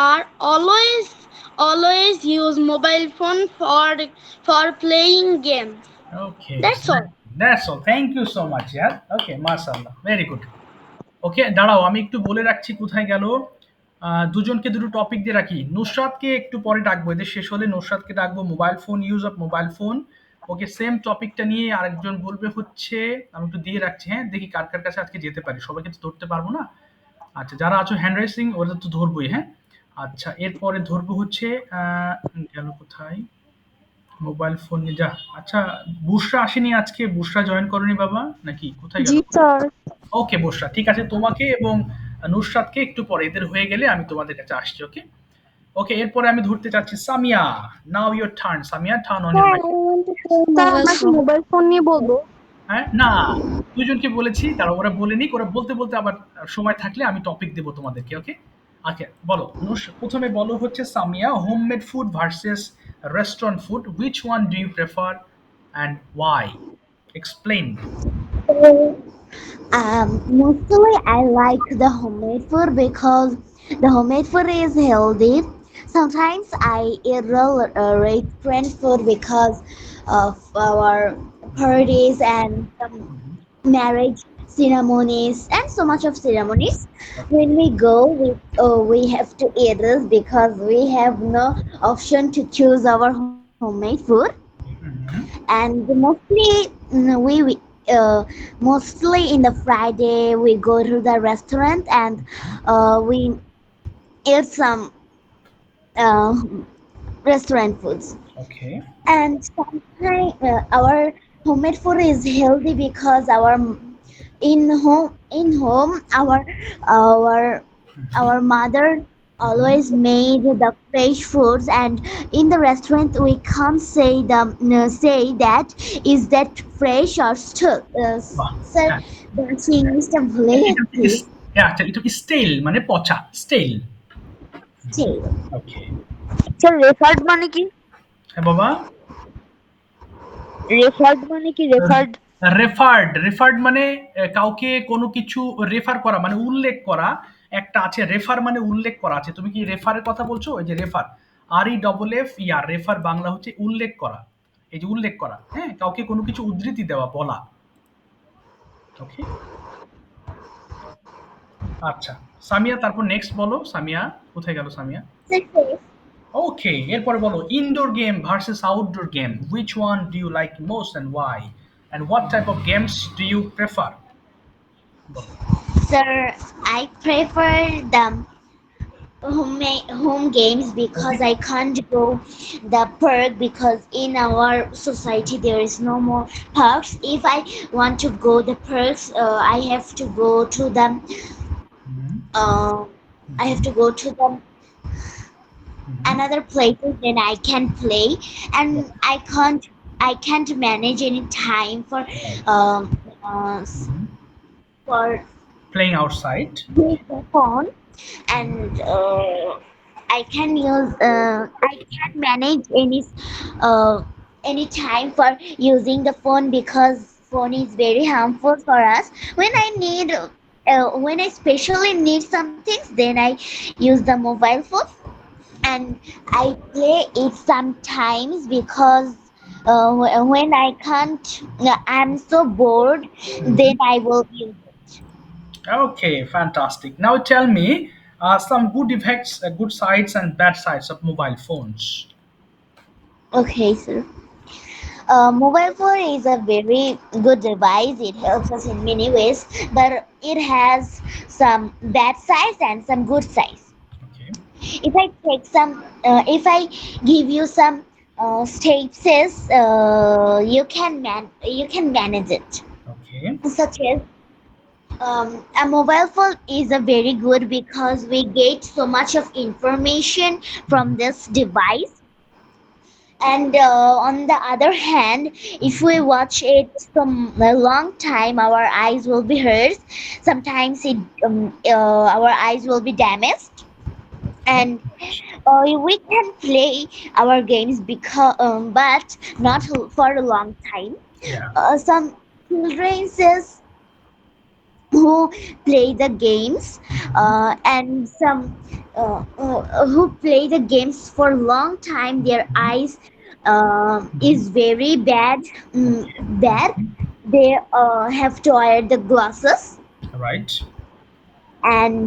are always use mobile phone for playing games. Okay. That's all. That's all. Thank you so much. Yeah. Okay, mashallah. Very good. ওকে, দাঁড়াও আমি একটু বলে রাখছি কোথায় গেল। দুজনকে দুটো topic দিয়ে রাখি। নুসরাতকে একটু পরে ডাকবো, এদের শেষ হলে নুসরাতকে ডাকবো। Mobile phone, use of mobile phone. Okay, same টপিকটা নিয়ে আরেকজন বলবে হচ্ছে, আমি একটু দিয়ে রাখছি। হ্যাঁ, দেখি কার কার কাছে আজকে যেতে পারি, সবাইকে তো ধরতে পারবো না। আচ্ছা, যারা আছো হ্যান্ড রাইজিং ওদের তো ধরবোই। হ্যাঁ, আচ্ছা, এরপরে ধরবো হচ্ছে গেল কোথায়, মোবাইল ফোন নিয়ে যা। আচ্ছা, বুশরা আসেনি আজকে, বুশরা জয়েন করনি বাবা নাকি, কোথায় গেল? জি স্যার। ওকে বুশরা, ঠিক আছে, তোমাকে এবং নুসরাতকে একটু পরে, এদের হয়ে গেলে আমি তোমাদের কাছে আসছি। ওকে ওকে, এরপরে আমি ধরতে চাচ্ছি Samia. Now your turn Samia, turn on your mic. Sir আমরা কি মোবাইল ফোন নিয়ে বলবো? হ্যাঁ, না, দুজনকে বলেছি, তারা ওরা বলে নিক, ওরা বলতে বলতে আবার সময় থাকলে আমি টপিক দেবো তোমাদেরকে। ওকে, আচ্ছা বলো প্রথমে বলো হচ্ছে Samia, homemade food versus restaurant food, which one do you prefer and why? Explain. Mostly I like the homemade food because the homemade food is healthy. Sometimes I eat restaurant food because of our parties and marriage ceremonies and so much of ceremonies. When we go, we have to eat this because we have no option to choose our homemade food. And mostly in the Friday we go to the restaurant and we eat some uh, restaurant foods. Okay And sometimes our homemade food is healthy because in home our mother always made the fresh foods, and in the restaurant we can't say that is that fresh or still. বাহ, Sir, হ্যাঁ, the Englishটা ভুলে যাচ্ছি। আচ্ছা, এটা স্টেল মানে পচা, স্টেল। Still. ওকে, sir referred মানে কি? হ্যাঁ বাবা। রেফার্ড মানে কি? রেফার্ড মানে কাউকে কোনো কিছু রেফার করা, মানে উল্লেখ করা। একটা আছে রেফার মানে উল্লেখ করা আছে। তুমি কি রেফারের কথা বলছো? ওই যে রেফার, REFFER, রেফার বাংলা হচ্ছে উল্লেখ করা। এই যে উল্লেখ করা, হ্যাঁ, কাউকে কোনো কিছু উদ্ধৃতি দেওয়া, বলা। ওকে, আচ্ছা সামিয়া, তারপর নেক্সট বলো। সামিয়া কোথায় গেল সামিয়া? ওকে, এরপরে বলো indoor game versus outdoor game, which one do you like most and why, and what type of games do you prefer? Sir, I prefer the home games because I can't go the park because in our society there is no more parks. If I want to go the parks, I have to go to the uh, I have to go to the another places then I can play, and I can't manage any time um, uh, for Playing outside. use the phone, and I can't manage any time for using the phone because phone is very harmful for us. When I especially need some things, then I use the mobile phone, and I play it sometimes because when I can't, I'm so bored, then I will use it. Okay, fantastic. Now tell me some good effects, good sides and bad sides of mobile phones. Okay, sir. Mobile phone is a very good device. It helps us in many ways, but it has some bad sides and some good sides. Okay. If I give you some steps, you can manage it. Okay. Such as a mobile phone is a very good because we get so much of information from this device. And on the other hand, if we watch it from a long time, our eyes will be hurt. Sometimes our eyes will be damaged, Okay. and we can play our games because but not for a long time. Yeah. Some children says who play the games, Mhm. and some who play the games for long time, their Mhm. eyes Mhm. is very bad. Okay. Bad. Mhm. They have to wear the glasses. Right. And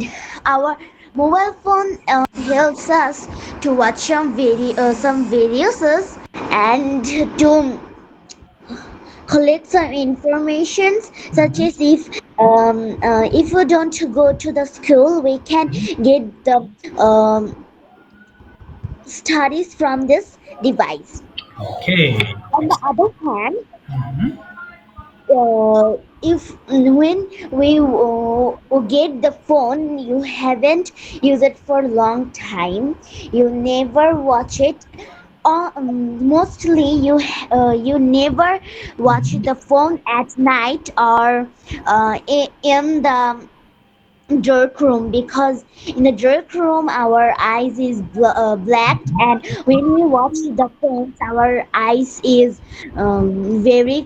our mobile phone helps us to watch some videos and to collect some informations, such Mhm. as if we don't go to the school, we can Mhm. get the studies from this device. Okay. On the Excellent. other hand, Mhm. if when we get the phone, you haven't used it for a long time, you never watch it, or mostly you never watch Mhm. the phone at night or in the dark room, because in the dark room our eyes is black, and when we watch the phones our eyes is very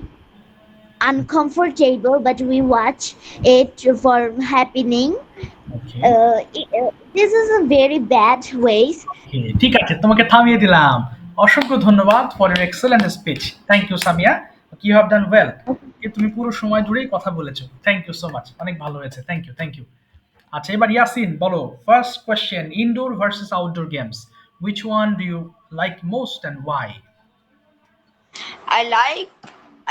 uncomfortable, but we watch it for happening. Okay. This is a very bad ways. Okay, ঠিক আছে, তোমাকে থামিয়ে দিলাম। অসংখ্য ধন্যবাদ for your excellent speech. Thank you Samia. You have done well. তুমি পুরো সময় জুড়েই কথা বলেছো। Thank you so much. অনেক ভালো হয়েছে। Thank you, thank you. আচ্ছা, এবার ইয়াসিন বলো, first question, indoor versus outdoor games, which one do you like most and why? I like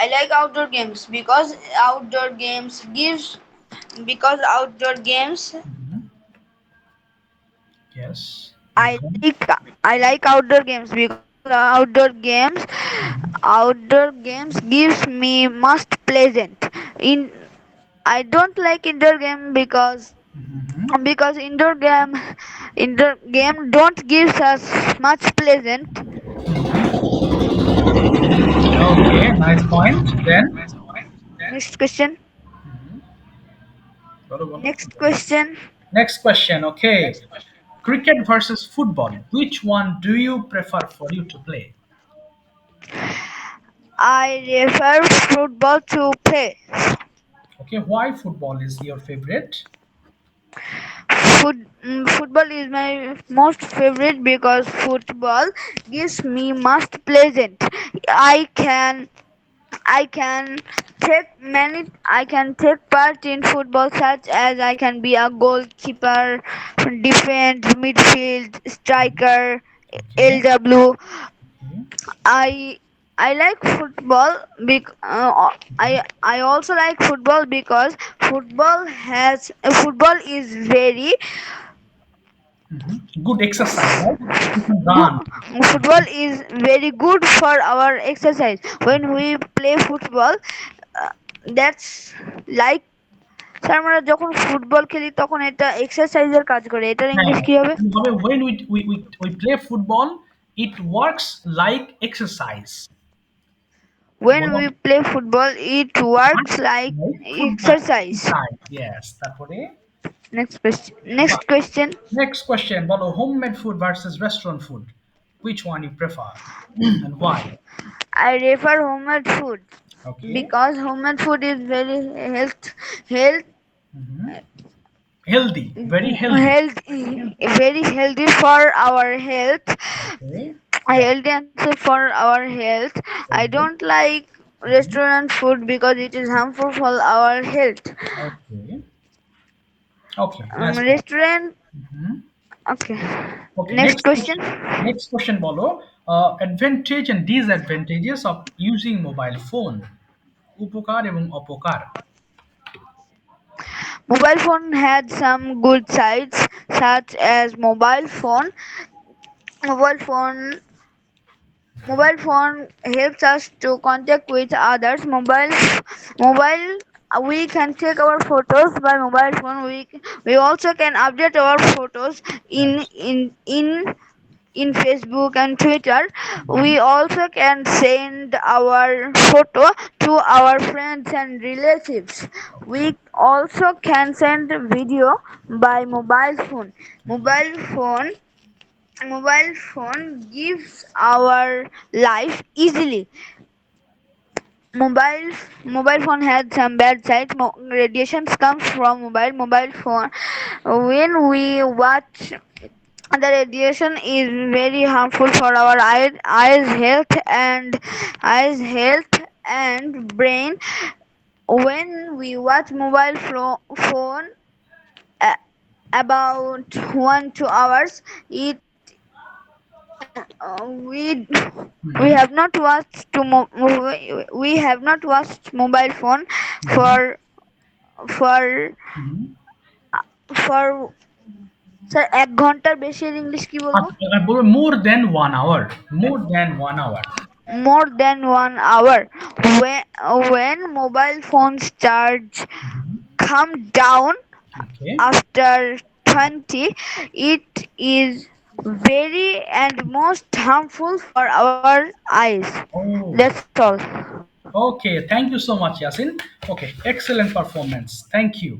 I like outdoor games because outdoor games Yes. I like outdoor games because outdoor games gives me most pleasant. In I don't like indoor game Mhm. because indoor game don't gives us much pleasant. Okay, nice point. Then Next question. বলো বলো। Next question. Next question, okay. Cricket versus football. Which one do you prefer for you to play? I prefer football to play. Okay, why football is your favorite? Football is my most favorite because football gives me most pleasant. I can I can I can take part in football, such as I can be a goalkeeper, defense, midfield, striker, Okay. LW. Okay. I I like football I also like football because football is very Good exercise, right? You can good. run. Football is very good for our exercise. When we play football, uh, that's like sir আমরা যখন football খেলি তখন এটা এক্সারসাইজের কাজ করে এটার হ্যাঁ, English কি হবে তবে when we play football, it works like exercise. when বলো, we play football it works works like like football exercise. exercise. Yes, তারপরে Next question. next question, বলো, homemade food versus restaurant food. Which one you prefer and why? I prefer homemade food Okay. because homemade food is very health Mhm. Healthy, very healthy. very healthy for our health. Okay. Healthy answer for our health. I Very good. don't like restaurant food because it is harmful for our health. Okay. Okay. Nice one. Restaurant. Mhm. Okay. Okay. Next question. Next question, বলো, advantage and disadvantages of using mobile phone. উপকার এবং অপকার। Mobile phone had some good sides, such as Mobile phone. Mobile phone helps us to contact with others. Mobile. We can take our photos by mobile phone. We also can update our photos Right. in in Facebook and Twitter. We also can send our photo to our friends and relatives. We also can send video by mobile phone. Mobile phone gives our life easily. Mobile phone has some bad sides. Radiations comes from mobile phone. When we watch, the radiation is very harmful for our eyes health and brain. When we watch phone uh, about 1 2 hours, it we Mhm. have not watched we have not watched mobile phone Mhm. for for Mhm. for sir 1 ঘন্টার বেশি এর English কি বলবো? বলবো more than 1 hour, more than 1 hour. More than 1 hour. When mobile phones charge Mhm. come down Okay. after 20, it is very and most harmful for our eyes. Oh, That's all. okay. Thank you so much, Yasin. Okay, excellent performance. Thank you.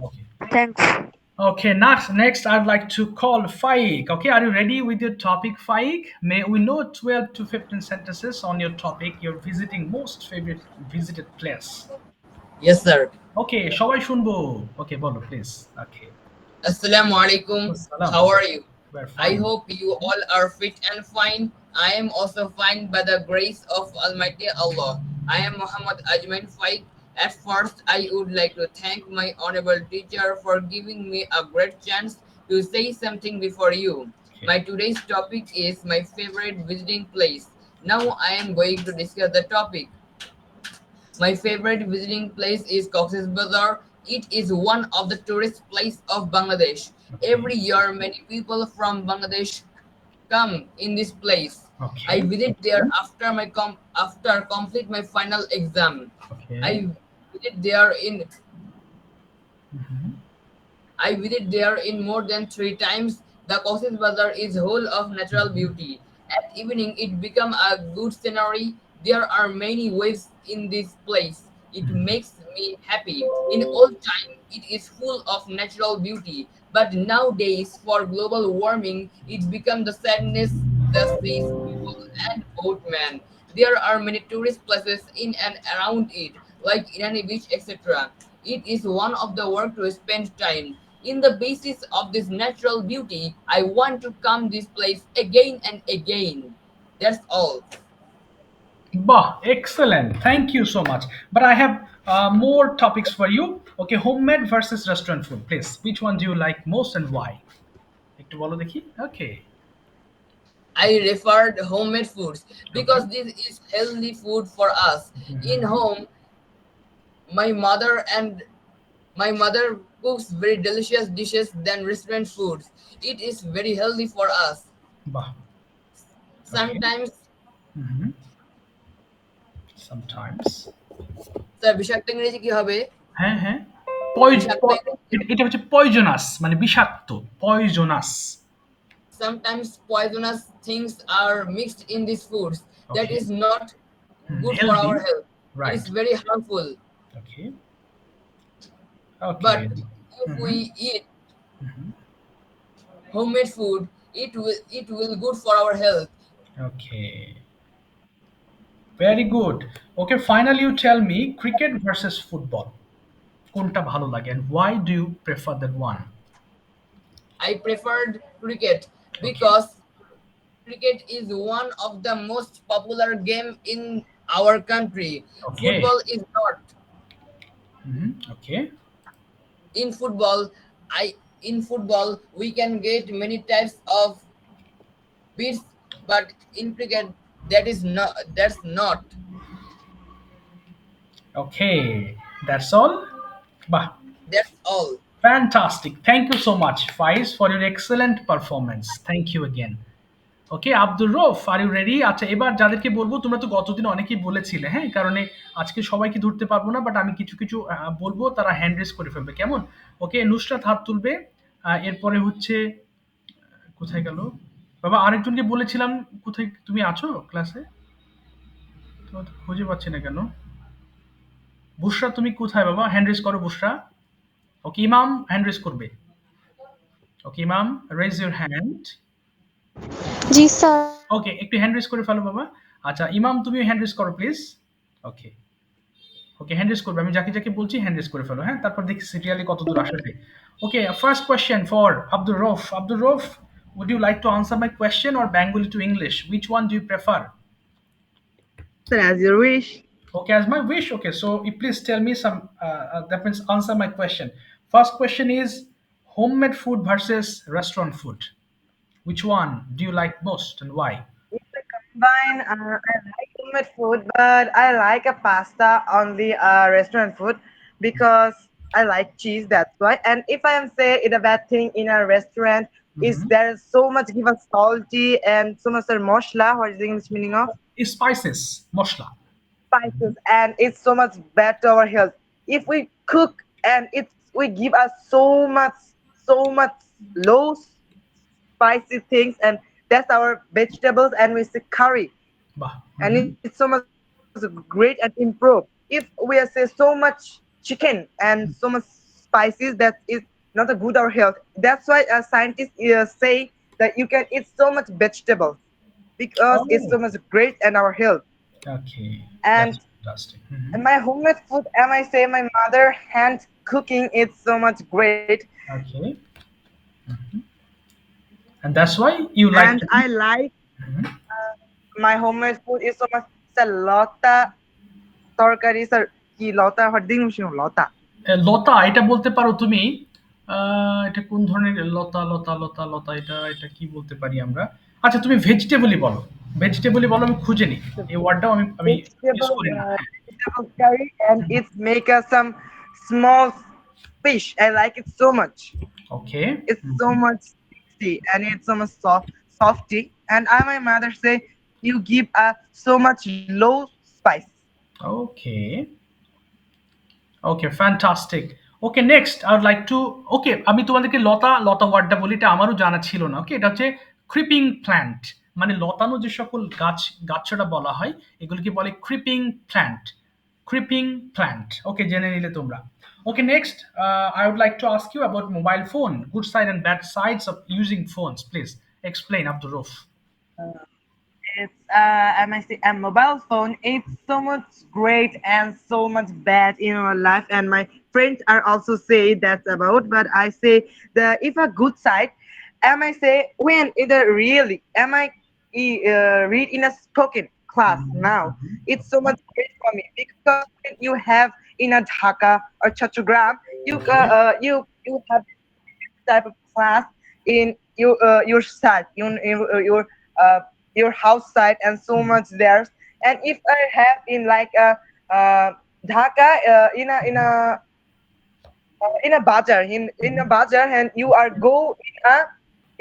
Okay. Thanks. Okay, next I'd like to call Faik. Okay, are you ready with your topic, Faik? May we know 12 to 15 sentences on your topic, your visiting most favorite visited place. Yes, sir. Okay, সবাই শুনবো। Okay, বলো please. Okay. Assalamu alaikum. Wassalam. How are you? We're I fine. hope you all are fit and fine. I am also fine by the grace of Almighty Allah. I am Muhammad Ajman Faik. At first, I would like to thank my honorable teacher for giving me a great chance to say something before you. Okay. My today's topic is my favorite visiting place. Now I am going to discuss the topic. My favorite visiting place is Cox's Bazar. It is one of the tourist places of Bangladesh. Okay. Every year, many people from Bangladesh come in this place. I Okay. visit there after complete my final exam. Okay. I visit there in Mhm. I visit there in more than 3 times. The Cox's Bazar is whole of natural beauty. At evening, it become a good scenery. There are many waves in this place. It Mhm. makes me happy. In old time, it is full of natural beauty. But nowadays, for global warming, it become the sadness, the seas, people, and boatmen. There are many tourist places in and around it, like Inani Beach, etc. It is one of the work to spend time. In the basis of this natural beauty, I want to come this place again and again. That's all. Bah, excellent. Thank you so much. But I have more topics for you. Okay, homemade versus restaurant food. Please, which one do you like most and why? একটু বলো দেখি। Okay. I referred homemade foods Okay. because this is healthy food for us. In Mhm. home, my mother and my mother cooks very delicious dishes than restaurant foods. It is very healthy for us. Bah. Okay. Sometimes, Mhm. Sometimes. Sir বিষাক্ত ইংরেজি কি হবে? হ্যাঁ, হ্যাঁ। বিষাক্ত ইংরেজি এটা হচ্ছে পয়জনাস মানে বিষাক্ত। Poisonous. sometimes poisonous things are mixed in these foods. That Okay. is not good for Healthy. our health. It Right. is very harmful. Okay. Okay. But if Mhm. we eat homemade food, it will good for our health. Okay. Very good. Okay, finally you tell me cricket versus football. কোনটা ভালো লাগে and why do you prefer that one? I preferred cricket Okay. because cricket is one of the most popular game in our country. Okay. Football is not. Okay. In football, I in football we can get many types of beats, but in cricket that's not. Okay. That's all. Bah. That's all. Fantastic. Thank you so much, Faiz, for your excellent performance. Thank you again. Okay Abdur Rauf are you ready? আচ্ছা এবার যাদেরকে বলবো তোমরা তো গতদিন অনেকেই বলেছিলে, হ্যাঁ, এই কারণে আজকে সবাইকে ধরতে পারবো না, বাট আমি কিছু কিছু বলবো, তারা হ্যান্ড রেজ করে ফেলবে, কেমন? ওকে, নুসরাত হাত তুলবে, এরপরে হচ্ছে কোথায় গেল, বাবা আরেকজনকে বলেছিলাম, কোথায় তুমি আছো ক্লাসে? তোমার তো খুঁজে পাচ্ছি না কেন? বুশরা তুমি কোথায় বাবা? হ্যান্ড রেজ করো বুশরা। ওকে ইমাম হ্যান্ড রেজ করবে। Okay Imam raise your hand. জি স্যার। ওকে একটু হ্যান্ড রেজ করে ফেলো বাবা। আচ্ছা ইমাম তুমিও হ্যান্ড রেজ করো please. Okay okay hand raise করবে, আমি যাকে যাকে বলছি হ্যান্ড রেজ করে ফেলো, হ্যাঁ তারপর দেখি সিরিয়ালি কত দূর আসা যায়। Okay first question for Abdur Rauf. Abdur Rauf, would you like to answer my question or Bengali to English? Which one do you prefer? Sir, as you wish. Okay, as my wish. Okay, so you please tell me some. That means answer my question. First question is homemade food versus restaurant food. Which one do you like most and why? If I combine, I like homemade food, but I like a pasta on the restaurant food because I like cheese. That's why. And if I am say it a bad thing in a restaurant, is Mhm. there is so much given salty and so much mosla. What is the English meaning of Spices, moshla. spices? And it's so much bad to our health. If we cook and it's we give us so much low spicy things, and that's our vegetables, and we say curry, Bah. and Mhm. it's so much great and improve. If we say so much chicken and so much spices, that is not a good our health. That's why scientists say that you can eat so much vegetables because it's Oh, so much great and our health. okay. And That's fantastic. Mhm. my homemade food, and I say my mother hand cooking, it's so much great. Okay. Mhm. And that's why you like And to I eat. like Mhm. my homemade food is so much salata তরকারি sir কি লতা হরদিন মুসিম লতা লতা এটা বলতে পারো তুমি। এটা কোন ধরনের লতা? লতা লতা লতা, এটা এটা কি বলতে পারি আমরা? আচ্ছা তুমি ভেজিটেবলই বলো। ভেজিটেবলই বলো, আমি খুঁজে নিই। এই ওয়ার্ডটাও আমি ইউজ vegetable করি না। হ্যাঁ। vegetable curry, and hmm. it's make us some small fish. I like it so much. Okay. It's hmm, so hmm. much tasty and it's so much softy. And I my mother say you give so much low spice. Okay, okay fantastic. Okay next I would like to, okay আমি তোমাদেরকে লতা লতা ওয়ার্ডটা বলি, এটা আমারও জানা ছিল না। ওকে এটা হচ্ছে ক্রিপিং প্ল্যান্ট, মানে লতানো যে সকল গাছ গাছটা বলা হয় এগুলোকে বলে creeping plant. Creeping plant, okay জেনে নিলে তোমরা। Okay next I would like to ask you about mobile phone, good side and bad sides of using phones, please explain Abdur Rauf. It's MIC and mobile phone. It's so much great and so much bad in our life. And my friends are also say that's about. But I say the if a good side, am I say when either really am I read in a spoken class now. It's so much great for me because when you have in a Dhaka or Chattogram, you have type of class in your side, uh, your house side, and so much there. And if I have in like a Dhaka in a bazaar, in a bazaar, and you are go in a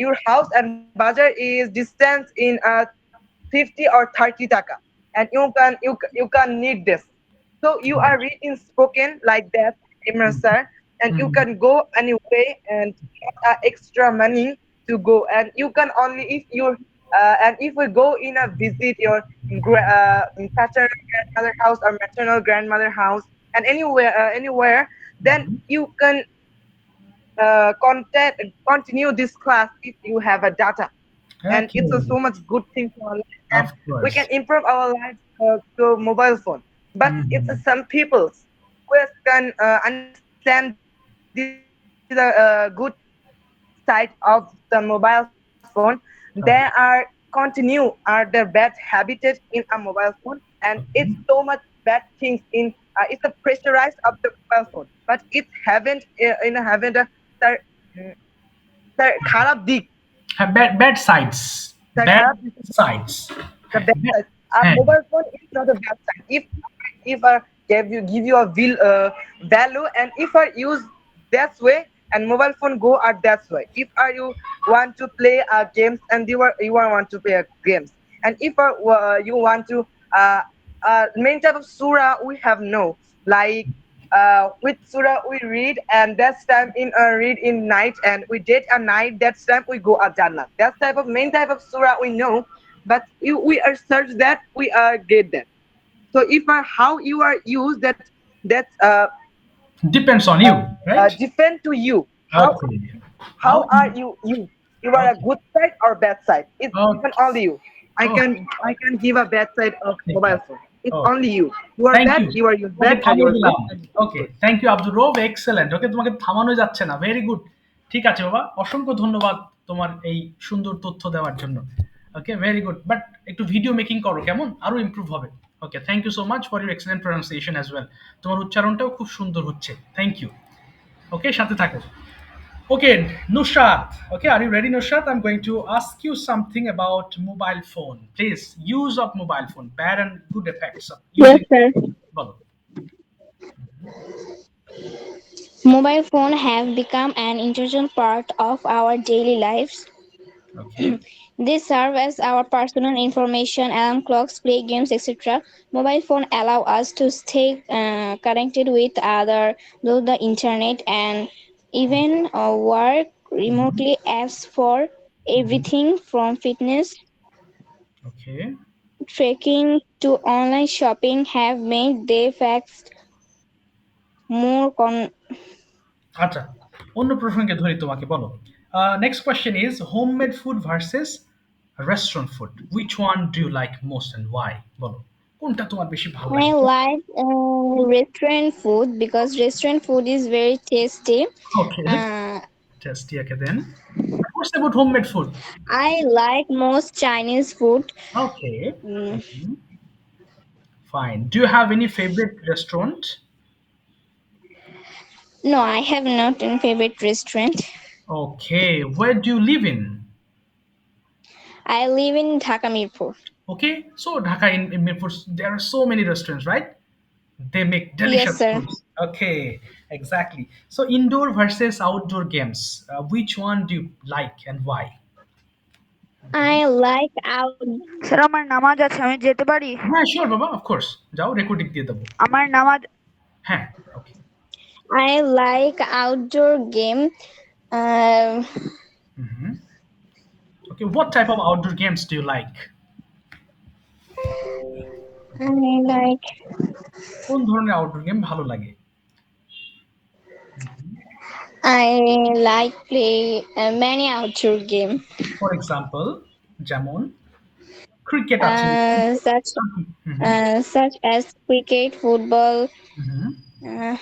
your house, and bazaar is distance in 50 or 30 taka, and you can need this. So you are reading spoken like that, Imran sir, and you can go anyway and get extra money to go, and you can only if you and if we go in a visit your paternal grandmother house or maternal grandmother house, and anywhere, then you can continue this class if you have a data, and it's a Okay, so much good thing for our life, and of we can course. improve our lives through mobile phone. But it's Mhm. some people who can understand the good side of the mobile phone. There are continue are the bad habitats in a mobile phone, and it's Okay. so much bad things in it's a pressurized of the mobile phone, but it haven't haven't a তার তার খারাপ দিক, হ্যাঁ, bad bad sides, তার bad খারাপ দিক sides. the হ্যাঁ, bad side. হ্যাঁ, Mobile phone is not a bad side. If I give you a value, and if I use that way, and mobile phone go at that way. If you want to play games, and you are want to play games, and if you want to main type of surah we have no like which surah we read, and that's time in read in night, and we did a night. That's time we go a Jannah. That's type of main type of surah we know, but we are search that we get that. So if how you are used that, that's Depends on you, right? depend to you. Okay. How How are you are a okay. good side or bad side, it's Okay. depend only you. Okay. I can give a bad side of ঠিক mobile আছে। phone. It's Okay. only you. You are thank bad, you. you are use okay bad, and you থামিয়ে are দিলাম। good, and you use okay, good. Thank you Abdur Rauf, excellent. Okay, তোমাকে থামানো যাচ্ছে না। Very good. ঠিক আছে বাবা, অসংখ্য ধন্যবাদ তোমার এই সুন্দর তথ্য দেওয়ার জন্য। Okay, very good. বাট একটু ভিডিও মেকিং করো, কেমন? আরো ইমপ্রুভ হবে। Okay, thank you so much for your excellent pronunciation as well. তোমার উচ্চারণটাও খুব সুন্দর হচ্ছে। Thank you. ওকে, সাথে থাকো। Okay, Nusrat. Okay, are you ready, Nusrat? I'm going to ask you something about mobile phone. Please, use of mobile phone, bad and good effects of Yes, using. sir. Bolo. Mobile phones have become an integral part of our daily lives. Okay. They serve as our personal information, alarm clocks, play games, etc. Mobile phone allow us to stay connected with other through the internet and even work Mhm. remotely. Apps for Mhm. everything from fitness Okay. tracking to online shopping have made the facts more আচ্ছা, অন্য প্রসঙ্গে ধরি তোমাকে, বলো। Next question is homemade food versus restaurant food. Which one do you like most and why? বলো, কোনটা তোমার বেশি ভালো I লাগে? like restaurant food because restaurant food is very tasty. Okay, Uh, tasty. Okay, then. What's about homemade food? I like most Chinese food. Okay. Mm, Mhm. Fine. Do you have any favorite restaurant? no, I have not a favorite restaurant. Okay. Where do you live in? I live in Dhaka Mirpur. Okay. So Dhaka in Mirpur, there are so many restaurants, right? They make Yes, delicious sir. foods. Okay, exactly. So indoor versus outdoor games. Which one do you like and why? I like out. Sir আমার নামাজ আছে, আমি যেতে পারি? হ্যাঁ, sure বাবা, of course. যাও, recording দিয়ে দেবো। আমার নামাজ হ্যাঁ, ওকে। I like outdoor game. Uh, Okay, what type of outdoor games do you like? I like কোন ধরনের আউটডোর গেম ভালো লাগে? I like play many outdoor game. For example, যেমন ক্রিকেট আছে। Such হুম, such as cricket, football. হুম, Uh,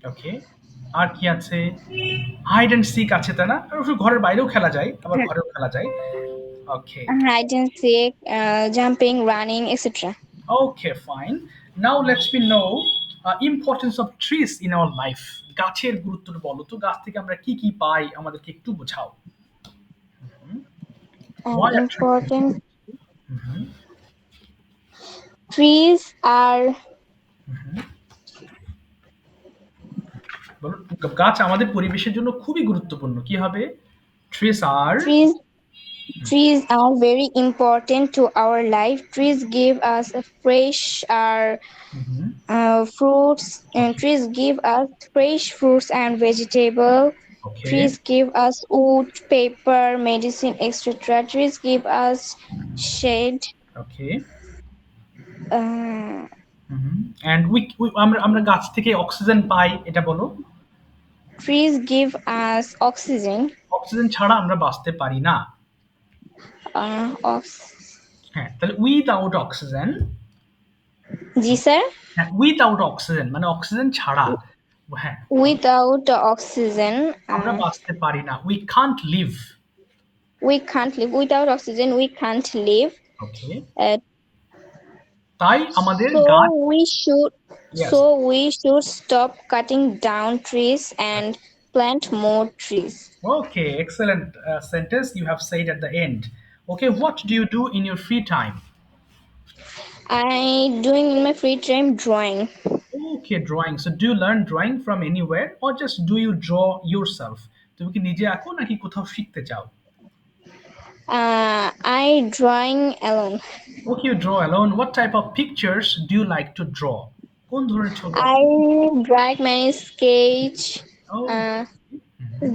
ওকে। আর কি আছে? Hide and sick আছে, তাই না? আর অবশ্য ঘরের বাইরেও খেলা যায়, আবার ঘরেও খেলা যায়। ওকে, hide and seek, jumping, running, etc. Okay, fine. Now let's me no importance of trees in our life. গাছের গুরুত্বটা বলো তো, গাছ থেকে আমরা কি কি পাই আমাদেরকে একটু বোঝাও। Why are trees important? Important trees are বলো, গাছ আমাদের পরিবেশের জন্য খুবই গুরুত্বপূর্ণ। কি হবে? Trees are trees trees are very important to our life. Trees give us a fresh air, fruits, and trees give us fresh fruits and vegetable. Okay, Trees give us wood, paper, medicine, etc. Trees give us shade. Okay. Uh, and আমরা আমরা গাছ থেকে oxygen পাই, এটা বলো। trees give us oxygen. Oxygen ছাড়া আমরা বাঁচতে পারি না। হ্যাঁ, তাহলে উইথআউট অক্সিজেন। জি স্যার। হ্যাঁ, উইথআউট অক্সিজেন মানে অক্সিজেন ছাড়া। হ্যাঁ, Without oxygen, আমরা বাঁচতে পারি না। We can't live. we can't live. Without oxygen, we can't live. Okay, Uh, তাই আমাদের so গাছ। we should Yes. so we should stop cutting down trees and plant more trees. Okay, excellent sentence you have said at the end. Okay, what do you do in your free time? I doing in my free time drawing. Okay, drawing. So do you learn drawing from anywhere or just do you draw yourself? তুমি কি নিজে আঁকো নাকি কোথাও শিখতে চাও? I drawing alone. Okay, you draw alone. What type of pictures do you like to draw? কোন ধরনের ছবি I write my sketch. ও Uh,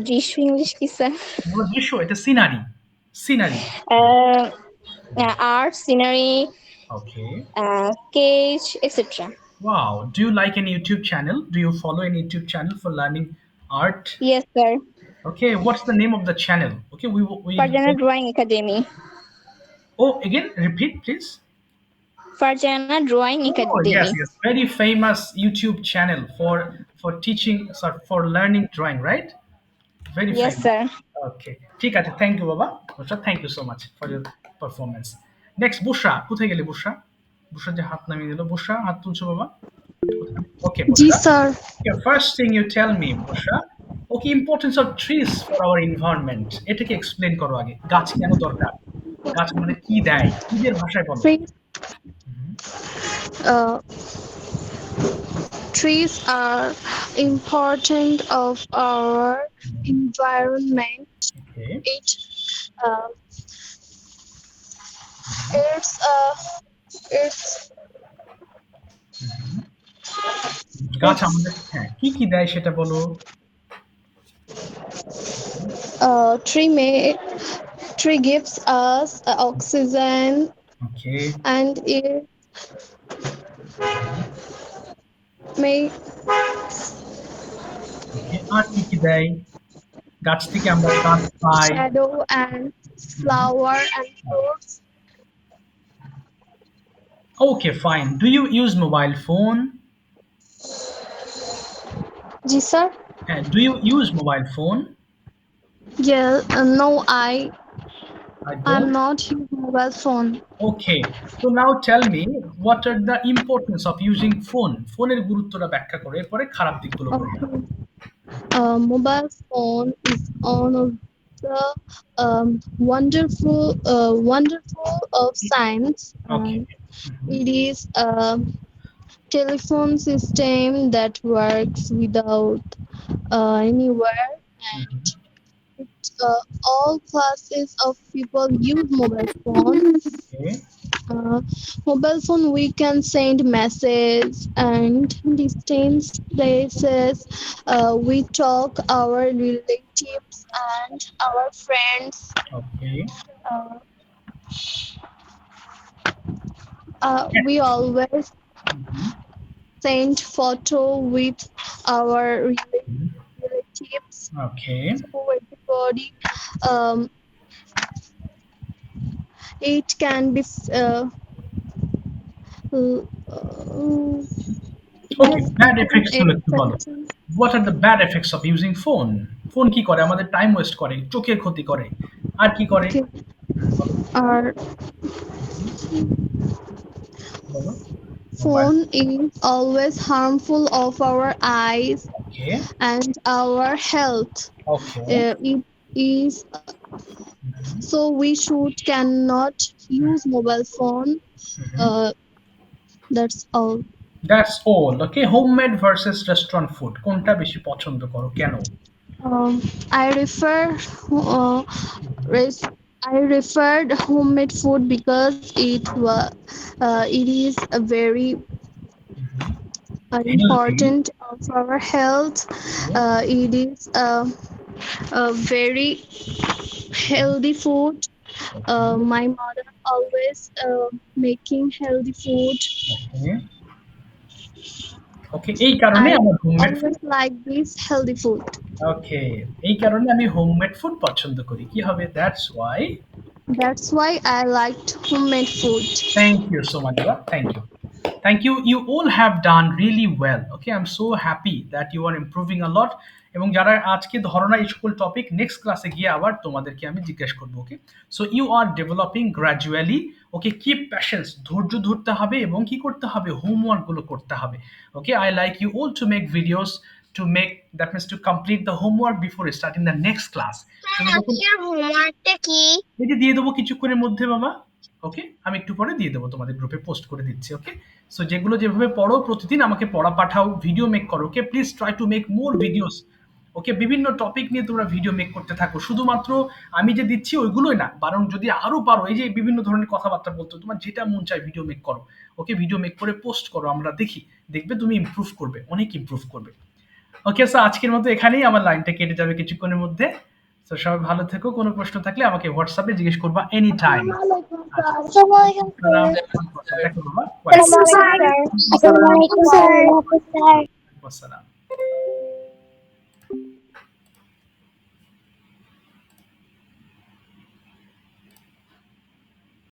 drishu English কি স্যার? বলো দৃশ্য, এটা scenery, scenery. Uh, art, scenery, okay, sketch, etc. wow, do you like any YouTube channel, do you follow any YouTube channel for learning art? Yes, sir. Okay, what's the name of the channel? Okay, we Farjana Drawing Academy. oh, again repeat please. Farjana Drawing Oh yes, Academy. yes, very famous YouTube channel for teaching, sorry, for learning drawing, right? Very Yes, famous. sir. Okay, ঠিক আছে, thank you বাবা Bushra, thank you so much for your performance. Next Bushra, কোথায় গেলে বুশরা? বুশরা যে হাত নামিয়ে দিল, বুশরা হাত তুলছো বাবা। ওকে जी Bushra, sir okay, first thing you tell me Bushra, okay, importance of trees for our environment, এটাকে এক্সপ্লেন করো আগে। গাছ কেন দরকার, গাছ মানে কি দেয়, নিজের ভাষায় বলো। trees uh, trees are important of our environment. Okay, It uh, it's গাছ it's আমাদের হ্যাঁ কি কি দেয় সেটা বলো। tree gives us oxygen okay, and it may ওকে, আর কি কি দেয়? গাছ থেকে আমরা কাঠ পাই। shadow and flower and fruits. Okay, fine. Do you use mobile phone? Ji sir. Do you use mobile phone? Yeah, no, I I'm don't. not using mobile phone. Okay. So now tell me, what are the importance of using phone? ফোনের গুরুত্বটা ব্যাখ্যা করো, এরপরে খারাপ দিকগুলো বলো। Okay. Mobile phone is one of the wonderful of science. Okay. It is a telephone system that works without anywhere, and all classes of people use mobile phone. Okay. Mobile phone we can send message and distance places. We talk our relatives and our friends. Okay. We always send photo with our relatives. Okay. So everybody, it can be Okay. Bad effects গুলো একটু বলো। What are the bad effects of using phone? Phone কি করে? আমাদের time waste করে, চোখের ক্ষতি করে, আর কি করে? Okay. Our বলো। phone is always harmful of our eyes Okay. and our health. Okay. It is so we cannot use mobile phone. That's all. That's all. Okay. Homemade versus restaurant food. কোনটা বেশি পছন্দ করো, কেন? I referred homemade food because it is a very important of our health. It is a very healthy food. My mother always making healthy food. Okay. Okay, এই কারণে I আমার homemade food. always like this healthy food. ওকে, এই কারণে আমি homemade food পছন্দ করি। কি হবে? That's why. That's why I liked homemade food. Thank you so much, Baba. Thank you. Thank you. You all have done really well. Okay, I'm so happy that you are improving a lot. এবং যারা আজকে ধরো না এই সকল topic, next ক্লাসে গিয়ে আবার তোমাদেরকে আমি জিজ্ঞেস করবো। Okay, so you are developing gradually. Okay, keep patience, ধৈর্য ধরতে হবে এবং কি করতে হবে, হোমওয়ার্ক গুলো করতে হবে। Okay, I like you all to make videos, to make, that means to complete the homework before starting the next class. তুমি যখন হোমওয়ার্কটা কি? এই যে দিয়ে দেবো কিছুক্ষণের মধ্যে বাবা। ওকে, আমি একটু পরে দিয়ে দেবো, তোমাদের গ্রুপে পোস্ট করে দিচ্ছি। ওকে, সো যেগুলো যেভাবে পড়ো প্রতিদিন আমাকে পড়া পাঠাও, ভিডিও মেক করো। Okay, please try to make more videos. Okay, বিভিন্ন টপিক নিয়ে তোমরা ভিডিও মেক করতে থাকো, শুধুমাত্র আমি যে দিচ্ছি ওইগুলোই না, বরং যদি আরো পারো, এই যে বিভিন্ন ধরনের কথাবার্তা বলতো, তোমার যেটা মন চায় ভিডিও মেক করো। ওকে, ভিডিও মেক করে পোস্ট করো, আমরা দেখি, দেখবে তুমি ইমপ্রুভ করবে, অনেক ইমপ্রুভ করবে। ওকে, সো আজকের মতো এখানেই, আমার লাইনটা কেটে যাবে কিছুক্ষণের মধ্যে। তো সবাই ভালো থেকো, কোনো প্রশ্ন থাকলে আমাকে হোয়াটসঅ্যাপে জিজ্ঞেস করবা এনি টাইম। দেখো বাবা, আসসালামু আলাইকুম স্যার। আসসালাম।